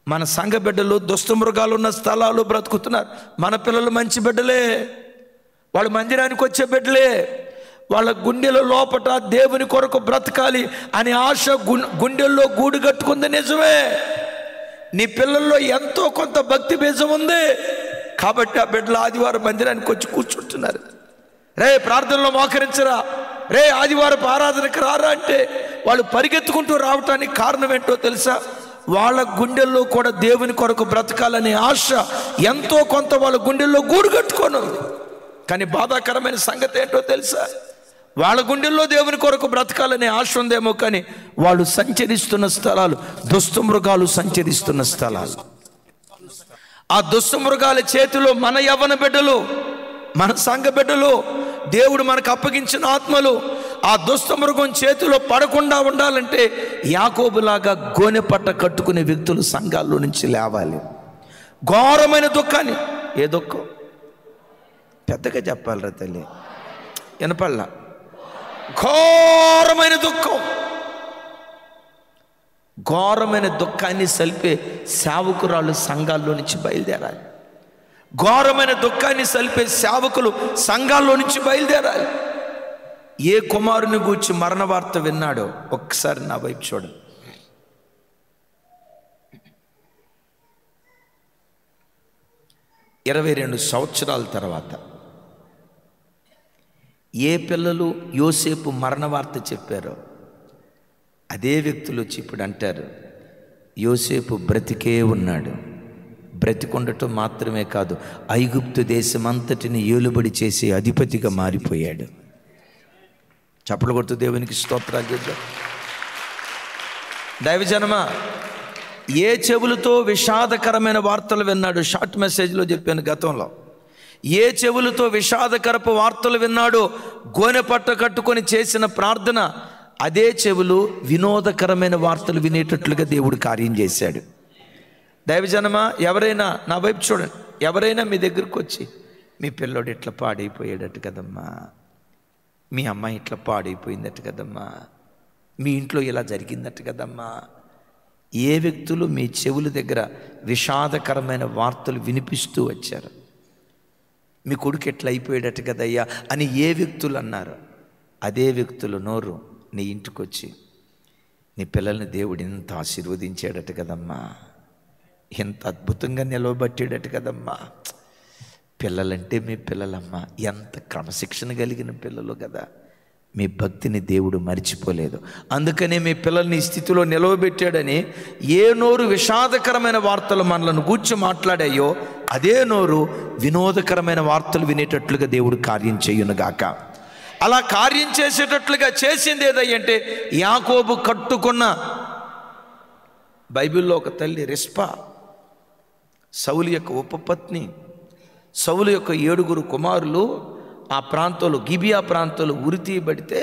Speaker 1: మన సంఘ బిడ్డలు దుష్టమృగాలు ఉన్న స్థలాల్లో బ్రతుకుతున్నారు. మన పిల్లలు మంచి బిడ్డలే, వాళ్ళు మందిరానికి వచ్చే బిడ్డలే. వాళ్ళ గుండెల లోపట దేవుని కొరకు బ్రతకాలి అనే ఆశ గుండెల్లో గూడు కట్టుకుంది, నిజమే. నీ పిల్లల్లో ఎంతో కొంత భక్తి బీజం ఉంది కాబట్టి ఆ బిడ్డలు ఆదివారం మందిరానికి వచ్చి కూర్చుంటున్నారు. రే ప్రార్థనలో మోకరించరా, రే ఆదివారపు ఆరాధనకు రారా అంటే వాళ్ళు పరిగెత్తుకుంటూ రావటానికి కారణం ఏంటో తెలుసా? వాళ్ళ గుండెల్లో కూడా దేవుని కొరకు బ్రతకాలనే ఆశ ఎంతో కొంత వాళ్ళ గుండెల్లో గూడు కట్టుకొని ఉంది. కానీ బాధాకరమైన సంగతి ఏంటో తెలుసా? వాళ్ళ గుండెల్లో దేవుని కొరకు బ్రతకాలనే ఆశ ఉందేమో, కానీ వాళ్ళు సంచరిస్తున్న స్థలాలు దుష్టమృగాలు సంచరిస్తున్న స్థలాలు. ఆ దుష్టమృగాల చేతిలో మన యవ్వన బిడ్డలు, మన సంఘ బిడ్డలు, దేవుడు మనకు అప్పగించిన ఆత్మలు ఆ దుష్టమృగం చేతిలో పడకుండా ఉండాలంటే యాకోబులాగా గోనె పట్ట కట్టుకునే వ్యక్తులు సంఘాల్లో నుంచి లేవాలి. ఘోరమైన దుఃఖాన్ని, ఏ దుఃఖం పెద్దగా చెప్పాలరా తల్లి, వినపల్లా, ఘోరమైన దుఃఖం, ఘోరమైన దుఃఖాన్ని సల్పే సేవకురాలు సంఘాల్లో నుంచి బయలుదేరాలి. ఘోరమైన దుఃఖాన్ని సల్పే సేవకులు సంఘాల్లో నుంచి బయలుదేరాలి. ఏ కుమారుని గూర్చి మరణ వార్త విన్నాడో ఒక్కసారి నా వైపు చూడండి. ఇరవై 22 సంవత్సరాల తర్వాత ఏ పిల్లలు యోసేపు మరణ వార్త చెప్పారో అదే వ్యక్తులు వచ్చి ఇప్పుడు అంటారు, యోసేపు బ్రతికే ఉన్నాడు. బ్రతికుండటం మాత్రమే కాదు, ఐగుప్తు దేశమంతటిని ఏలుబడి చేసే అధిపతిగా మారిపోయాడు. చప్పలు కొడుతూ దేవునికి స్తోత్రాలు చేద్దాం. దైవజనమా, ఏ చెవులతో విషాదకరమైన వార్తలు విన్నాడు? షార్ట్ మెసేజ్లో చెప్పాను గతంలో. ఏ చెవులతో విషాదకరపు వార్తలు విన్నాడో గోనె పట్ట కట్టుకొని చేసిన ప్రార్థన, అదే చెవులు వినోదకరమైన వార్తలు వినేటట్లుగా దేవుడు కార్యం చేశాడు. దైవజనమా, ఎవరైనా నా వైపు చూడండి, ఎవరైనా మీ దగ్గరకు వచ్చి మీ పిల్లోడు ఇట్లా పాడైపోయాడట కదమ్మా, మీ అమ్మాయి ఇట్లా పాడైపోయిందట కదమ్మా, మీ ఇంట్లో ఇలా జరిగిందట కదమ్మా, ఏ వ్యక్తులు మీ చెవుల దగ్గర విషాదకరమైన వార్తలు వినిపిస్తూ వచ్చారు? మీ కొడుకు ఎట్లా అయిపోయాడట కదయ్యా అని ఏ వ్యక్తులు అన్నారు? అదే వ్యక్తులు నోరు నీ ఇంటికి వచ్చి నీ పిల్లల్ని దేవుడు ఎంత ఆశీర్వదించాడట కదమ్మా, ఎంత అద్భుతంగా నిలవబట్టాడట కదమ్మా, పిల్లలంటే మీ పిల్లలమ్మా, ఎంత క్రమశిక్షణ కలిగిన పిల్లలు కదా, మీ భక్తిని దేవుడు మర్చిపోలేదు. అందుకనే మీ పిల్లల్ని ఈ స్థితిలో నిలవబెట్టాడని ఏ నోరు విషాదకరమైన వార్తలు మనలను గూర్చి మాట్లాడాయో అదే నోరు వినోదకరమైన వార్తలు వినేటట్లుగా దేవుడు కార్యం చేయునుగాక. అలా కార్యం చేసేటట్లుగా చేసింది ఏదంటే యాకోబు కట్టుకున్న, బైబిల్లో ఒక తల్లి రిస్పా, సౌలు యొక్క ఉపపత్ని, సౌలు యొక్క 7 కుమారులు ఆ ప్రాంతంలో గిబియా ప్రాంతంలో ఉరి తీయబడితే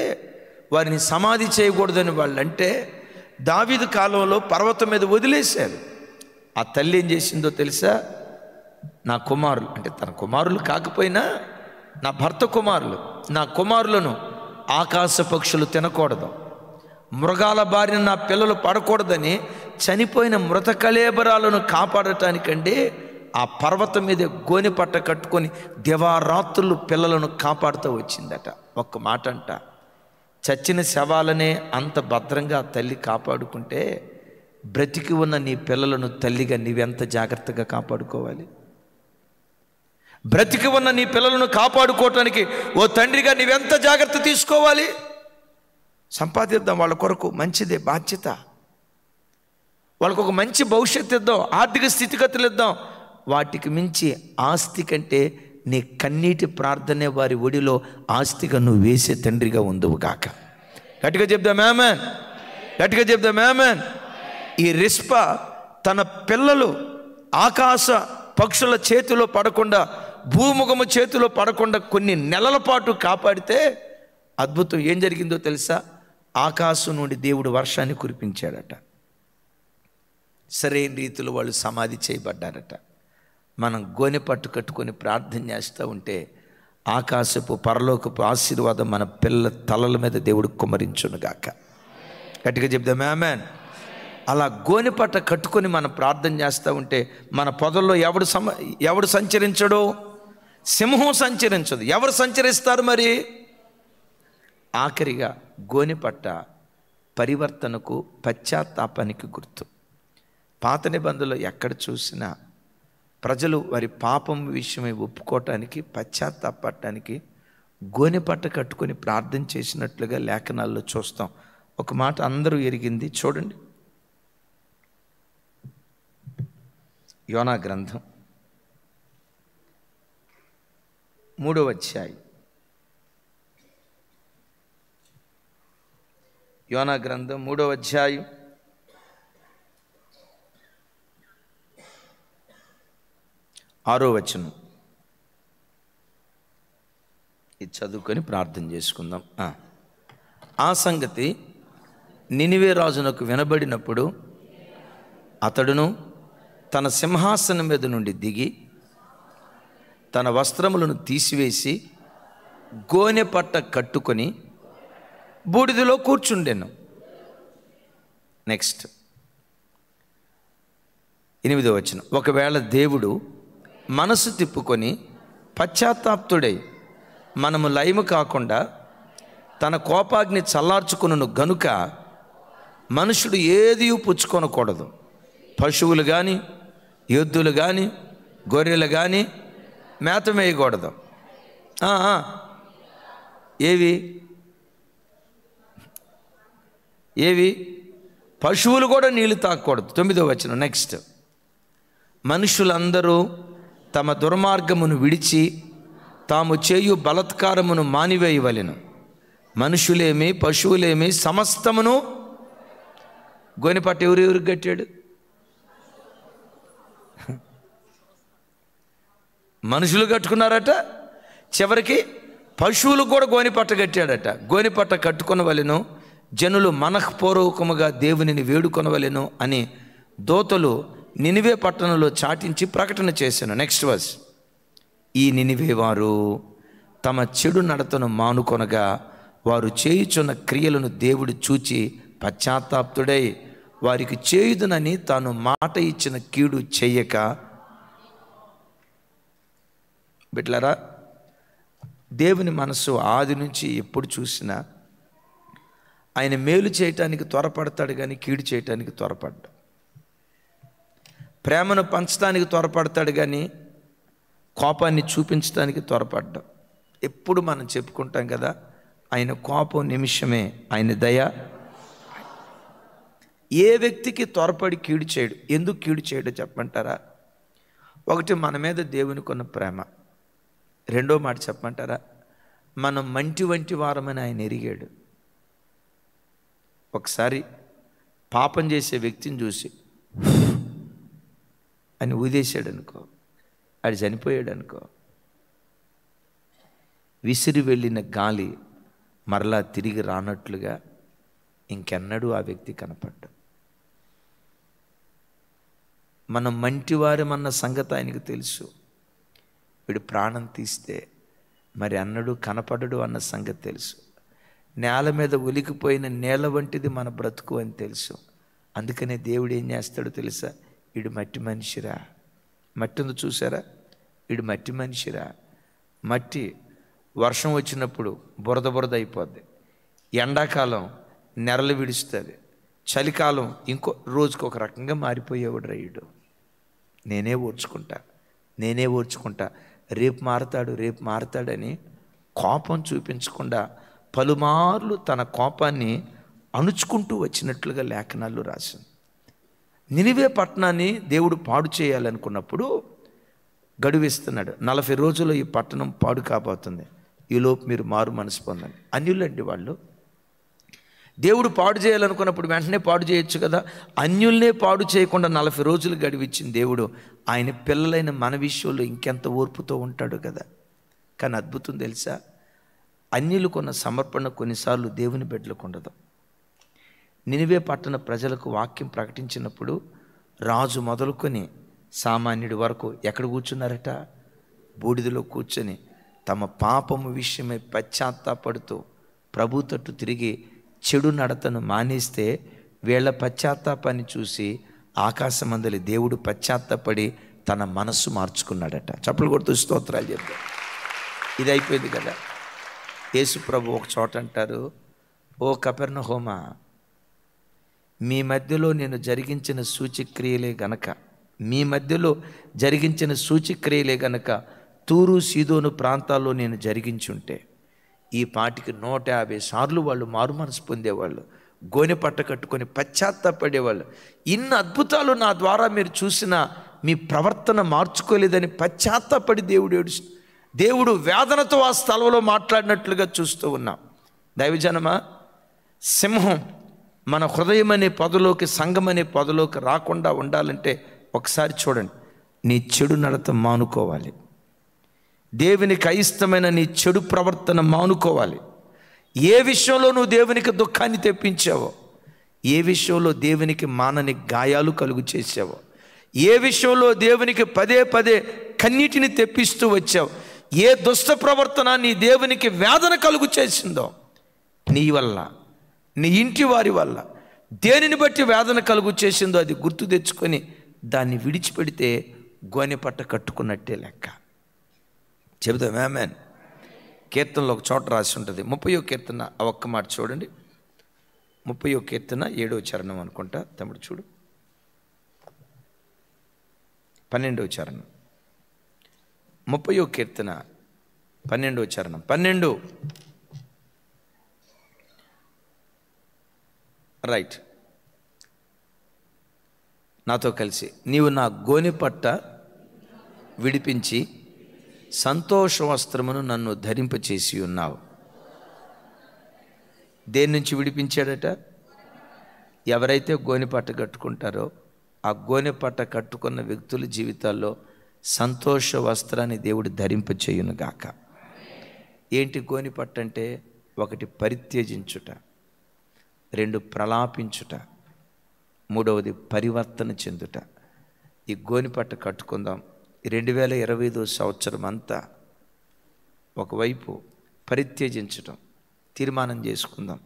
Speaker 1: వారిని సమాధి చేయకూడదని వాళ్ళంటే దావీదు కాలంలో పర్వతం మీద వదిలేశారు. ఆ తల్లి ఏం చేసిందో తెలుసా? నా కుమారులు, అంటే తన కుమారులు కాకపోయినా నా భర్త కుమారులు, నా కుమారులను ఆకాశ పక్షులు తినకూడదు, మృగాల బారిన నా పిల్లలు పడకూడదని చనిపోయిన మృత కళేబరాలను కాపాడటానికంటే ఆ పర్వతం మీద గోనె పట్ట కట్టుకొని దివారాత్రులు పిల్లలను కాపాడుతూ వచ్చిందట. ఒక్క మాట అంట, చచ్చిన శవాలనే అంత భద్రంగా తల్లి కాపాడుకుంటే బ్రతికి ఉన్న నీ పిల్లలను తల్లిగా నీవెంత జాగ్రత్తగా కాపాడుకోవాలి? బ్రతికి ఉన్న నీ పిల్లలను కాపాడుకోవటానికి ఓ తండ్రిగా నీవెంత జాగ్రత్త తీసుకోవాలి? సంపాదిద్దాం వాళ్ళ కొరకు, మంచిదే బాధ్యత. వాళ్ళకు ఒక మంచి భవిష్యత్తు ఇద్దాం, ఆర్థిక స్థితిగతులు ఇద్దాం. వాటికి మించి ఆస్తి కంటే నీ కన్నీటి ప్రార్థనే వారి ఒడిలో ఆస్తిగా నువ్వు వేసే తండ్రిగా ఉందువు గాక. గట్టిగా చెప్దాం ఆమేన్, గట్టిగా చెప్దాం ఆమేన్. ఈ రిస్పా తన పిల్లలు ఆకాశ పక్షుల చేతిలో పడకుండా, భూముఖము చేతిలో పడకుండా కొన్ని నెలల పాటు కాపాడితే అద్భుతం ఏం జరిగిందో తెలుసా? ఆకాశం నుండి దేవుడు వర్షాన్ని కురిపించాడట. సరైన రీతిలో వాళ్ళు సమాధి చేయబడ్డారట. మనం గోనె పట్టు కట్టుకొని ప్రార్థన చేస్తూ ఉంటే ఆకాశపు పరలోకపు ఆశీర్వాదం మన పిల్లల తలల మీద దేవుడు కుమ్మరించునుగాక. గట్టిగా చెప్దాం ఆమేన్. అలా గోనె పట్ట కట్టుకొని మనం ప్రార్థన చేస్తూ ఉంటే మన పొదల్లో ఎవడు సంచరించడు? సింహం సంచరించదు. ఎవరు సంచరిస్తారు మరి? ఆఖరిగా గోనె పట్ట పరివర్తనకు, పశ్చాత్తాపానికి గుర్తు. పాత నిబంధనలో ఎక్కడ చూసినా ప్రజలు వారి పాపం విషయమై ఒప్పుకోవటానికి, పశ్చాత్తాపడటానికి గోనె పట్ట కట్టుకొని ప్రార్థన చేసినట్లుగా లేఖనాల్లో చూస్తాం. ఒక మాట అందరూ ఎరిగింది, చూడండి. యోనా గ్రంథం 3వ అధ్యాయం. యోనా గ్రంథం 3వ అధ్యాయం 6వ వచనం. ఇది చదువుకొని ప్రార్థన చేసుకుందాం. ఆ సంగతి నినివే రాజునకు వినబడినప్పుడు అతడును తన సింహాసనం మీద నుండి దిగి తన వస్త్రములను తీసివేసి గోనె పట్ట కట్టుకొని బూడిదలో కూర్చుండెను. నెక్స్ట్ 8వ వచనం. ఒకవేళ దేవుడు మనసు తిప్పుకొని పశ్చాత్తాప్తుడై మనము లయము కాకుండా తన కోపాగ్ని చల్లార్చుకును గనుక మనుషుడు ఏది పుచ్చుకొనకూడదు. పశువులు కానీ, ఎద్దులు కానీ, గొర్రెలు కానీ మేత వేయకూడదు. ఏవి పశువులు కూడా నీళ్లు తాగకూడదు. 9వ వచనం. నెక్స్ట్. మనుషులందరూ తమ దుర్మార్గమును విడిచి తాము చేయు బలత్కారమును మానివేయవలెను. మనుషులేమి, పశువులేమి సమస్తమును. గోనెపట్ట ఎవరెవరికి కట్టాడు? మనుషులు కట్టుకున్నారట. చివరికి పశువులు కూడా గోనెపట్ట కట్టాడట. గోనెపట్ట కట్టుకొనవలెను, జనులు మనఃపూర్వకముగా దేవునిని వేడుకొనవలెను అని దోతలు నినివే పట్టణంలో చాటించి ప్రకటన చేశాను. Next verse. ఈ నినివే వారు తమ చెడు నడతను మానుకొనగా వారు చేయుచున్న క్రియలను దేవుడు చూచి పశ్చాత్తాప్తుడై వారికి చేయుదునని తాను మాట ఇచ్చిన కీడు చెయ్యక. బిడ్డలారా, దేవుని మనసు ఆది నుంచి ఎప్పుడు చూసినా ఆయన మేలు చేయటానికి త్వరపడతాడు కానీ కీడు చేయటానికి త్వరపడ్డా. ప్రేమను పంచడానికి త్వరపడతాడు కానీ కోపాన్ని చూపించడానికి త్వరపడ్డా. ఎప్పుడు మనం చెప్పుకుంటాం కదా, ఆయన కోపం నిమిషమే, ఆయన దయ. ఏ వ్యక్తికి త్వరపడి కీడు చేయడు. ఎందుకు కీడు చేయడో చెప్పమంటారా? ఒకటి, మన మీద దేవునికి ఉన్న ప్రేమ. రెండో మాట చెప్పమంటారా? మనం మంటి వంటి వారమని ఆయన ఎరిగాడు. ఒకసారి పాపం చేసే వ్యక్తిని చూసి అని ఊదేశాడు అనుకో, అది చనిపోయాడు అనుకో, విసిరి వెళ్ళిన గాలి మరలా తిరిగి రానట్లుగా ఇంకెన్నడూ ఆ వ్యక్తి కనపడ్డా. మనం మంటివారమన్న సంగతి ఆయనకు తెలుసు. వీడు ప్రాణం తీస్తే మరి అన్నడు కనపడడు అన్న సంగతి తెలుసు. నేల మీద ఒలికిపోయిన నేల వంటిది మన బ్రతుకు అని తెలుసు. అందుకనే దేవుడు ఏం చేస్తాడో తెలుసా? వీడు మట్టి మనిషిరా. మట్టి ఉంది చూసారా? వీడు మట్టి మనిషిరా. మట్టి వర్షం వచ్చినప్పుడు బురద బురద అయిపోద్ది. ఎండాకాలం నెరలు విడుస్తుంది, చలికాలం ఇంకో రోజుకు ఒక రకంగా మారిపోయేవాడు రైడు. నేనే ఓర్చుకుంటా, రేపు మారతాడని కోపం చూపించకుండా పలుమార్లు తన కోపాన్ని అణుచుకుంటూ వచ్చినట్లుగా లేఖనాల్లో రాసింది. నినివే పట్టణాన్ని దేవుడు పాడు చేయాలనుకున్నప్పుడు గడువిస్తున్నాడు. 40 రోజుల్లో ఈ పట్టణం పాడు కాబోతుంది, ఈలోపు మీరు మారు మనసు పొందండి. అన్యులండి వాళ్ళు. దేవుడు పాడు చేయాలనుకున్నప్పుడు వెంటనే పాడు చేయొచ్చు కదా. అన్యుల్నే పాడు చేయకుండా 40 రోజులు గడివిచ్చిన దేవుడు ఆయన పిల్లలైన మన విషయంలో ఇంకెంత ఓర్పుతో ఉంటాడు కదా. కానీ అద్భుతం తెలుసా, అన్యులకున్న సమర్పణ కొన్నిసార్లు దేవుని బిడ్డలకు ఉండదు. నినివే పట్టణ ప్రజలకు వాక్యం ప్రకటించినప్పుడు రాజు మొదలుకొని సామాన్యుడి వరకు ఎక్కడ కూర్చున్నారట? బూడిదలో కూర్చొని తమ పాపము విషయమై పశ్చాత్తాపడుతూ ప్రభు తట్టు తిరిగి చెడు నడతను మానేస్తే వీళ్ళ పశ్చాత్తాపాన్ని చూసి ఆకాశమందలి దేవుడు పశ్చాత్తాపడి తన మనస్సు మార్చుకున్నాడట. చప్పలు కొడుతూ స్తోత్రాలు చెప్తారు. ఇది అయిపోయింది కదా. యేసు ప్రభు ఒక చోట అంటారు, ఓ కపెర్నహూమా, మీ మధ్యలో నేను జరిగించిన సూచక్రియలే గనక తూరు సీదోను ప్రాంతాల్లో నేను జరిగించుంటే ఈ పాటికి 150 సార్లు వాళ్ళు మారు మనసు పొందేవాళ్ళు, గోనె పట్ట కట్టుకొని పశ్చాత్తాపడేవాళ్ళు. ఇన్ని అద్భుతాలు నా ద్వారా మీరు చూసిన మీ ప్రవర్తన మార్చుకోలేదని పశ్చాత్తాపడి దేవుడు వేదనతో ఆ స్థలంలో మాట్లాడినట్లుగా చూస్తూ ఉన్నాం. దైవజనమా, సింహం మన హృదయం అనే పొదలోకి, సంఘం అనే పొదలోకి రాకుండా ఉండాలంటే ఒకసారి చూడండి, నీ చెడు నడత మానుకోవాలి. దేవునికి అయిష్టమైన నీ చెడు ప్రవర్తన మానుకోవాలి. ఏ విషయంలో నువ్వు దేవునికి దుఃఖాన్ని తెప్పించావో, ఏ విషయంలో దేవునికి మానని గాయాలు కలుగు చేసావో, ఏ విషయంలో దేవునికి పదే పదే కన్నీటిని తెప్పిస్తూ వచ్చావు, ఏ దుష్ట ప్రవర్తన నీ దేవునికి వేదన కలుగు చేసిందో, నీ వల్ల, నీ ఇంటి వారి వల్ల దేనిని బట్టి వేదన కలుగు చేసిందో అది గుర్తు తెచ్చుకొని దాన్ని విడిచిపెడితే గోనె పట్ట కట్టుకున్నట్టే లెక్క. చెబుతాం ఆమేన్. కీర్తనలో ఒక చోట రాసి ఉంటుంది, 30వ కీర్తన, ఆ ఒక్క మాట చూడండి. 30వ కీర్తన 7వ చరణం అనుకుంటా, తమ్ముడు చూడు. 12వ చరణం, 30వ కీర్తన 12వ చరణం. 12 రైట్. నాతో కలిసి, నీవు నా గోనె పట్ట విడిపించి సంతోష వస్త్రమును నన్ను ధరింపచేసి ఉన్నావు. దేని నుంచి విడిపించాడట? ఎవరైతే గోనె పట్ట కట్టుకుంటారో ఆ గోనె పట్ట కట్టుకున్న వ్యక్తుల జీవితాల్లో సంతోష వస్త్రాన్ని దేవుడు ధరింపచేయునుగాక. ఏంటి గోనె పట్ట అంటే? 1 పరిత్యజించుట, 2 ప్రలాపించుట, 3వది పరివర్తన చెందుట. ఈ గోనె పట్ట కట్టుకుందాం. 2025 సంవత్సరం అంతా ఒకవైపు పరిత్యజించటం తీర్మానం చేసుకుందాం.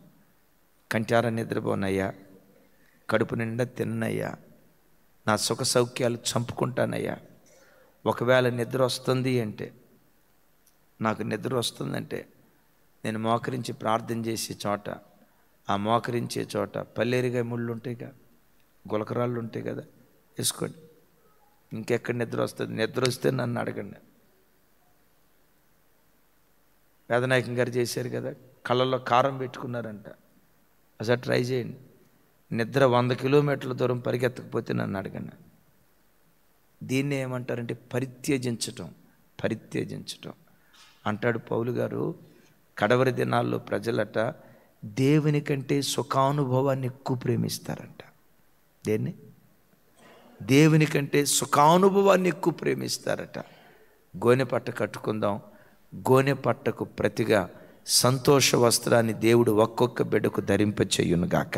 Speaker 1: కంటారా నిద్రపోనయ్యా, కడుపు నిండా తిన్నయ్యా, నా సుఖ సౌఖ్యాలు చంపుకుంటానయ్యా. ఒకవేళ నిద్ర వస్తుంది అంటే, నాకు నిద్ర వస్తుందంటే నేను మోకరించి ప్రార్థన చేసే చోట, ఆ మోకరించే చోట పల్లేరుగా ముళ్ళు ఉంటాయిగా, గులకరాళ్ళు ఉంటాయి కదా, వేసుకోండి. ఇంకెక్కడ నిద్ర వస్తుంది? నిద్ర వస్తే నన్ను అడగండి. వేదనాయకం గారు చేశారు కదా, కళ్ళల్లో కారం పెట్టుకున్నారంట. అసలు ట్రై చేయండి. నిద్ర 100 కిలోమీటర్ల దూరం పరిగెత్తకపోతే నన్ను అడగండి. దీన్ని ఏమంటారంటే పరిత్యజించటం అంటాడు పౌలు గారు. కడవరి దినాల్లో ప్రజలట దేవుని కంటే సుఖానుభవాన్ని ఎక్కువ ప్రేమిస్తారంట. దేవుని కంటే సుఖానుభవాన్ని ఎక్కువ ప్రేమిస్తారట. గోనె పట్ట కట్టుకుందాం. గోనె పట్టకు ప్రతిగా సంతోష వస్త్రాన్ని దేవుడు ఒక్కొక్క బిడ్డకు ధరింపచేయునుగాక.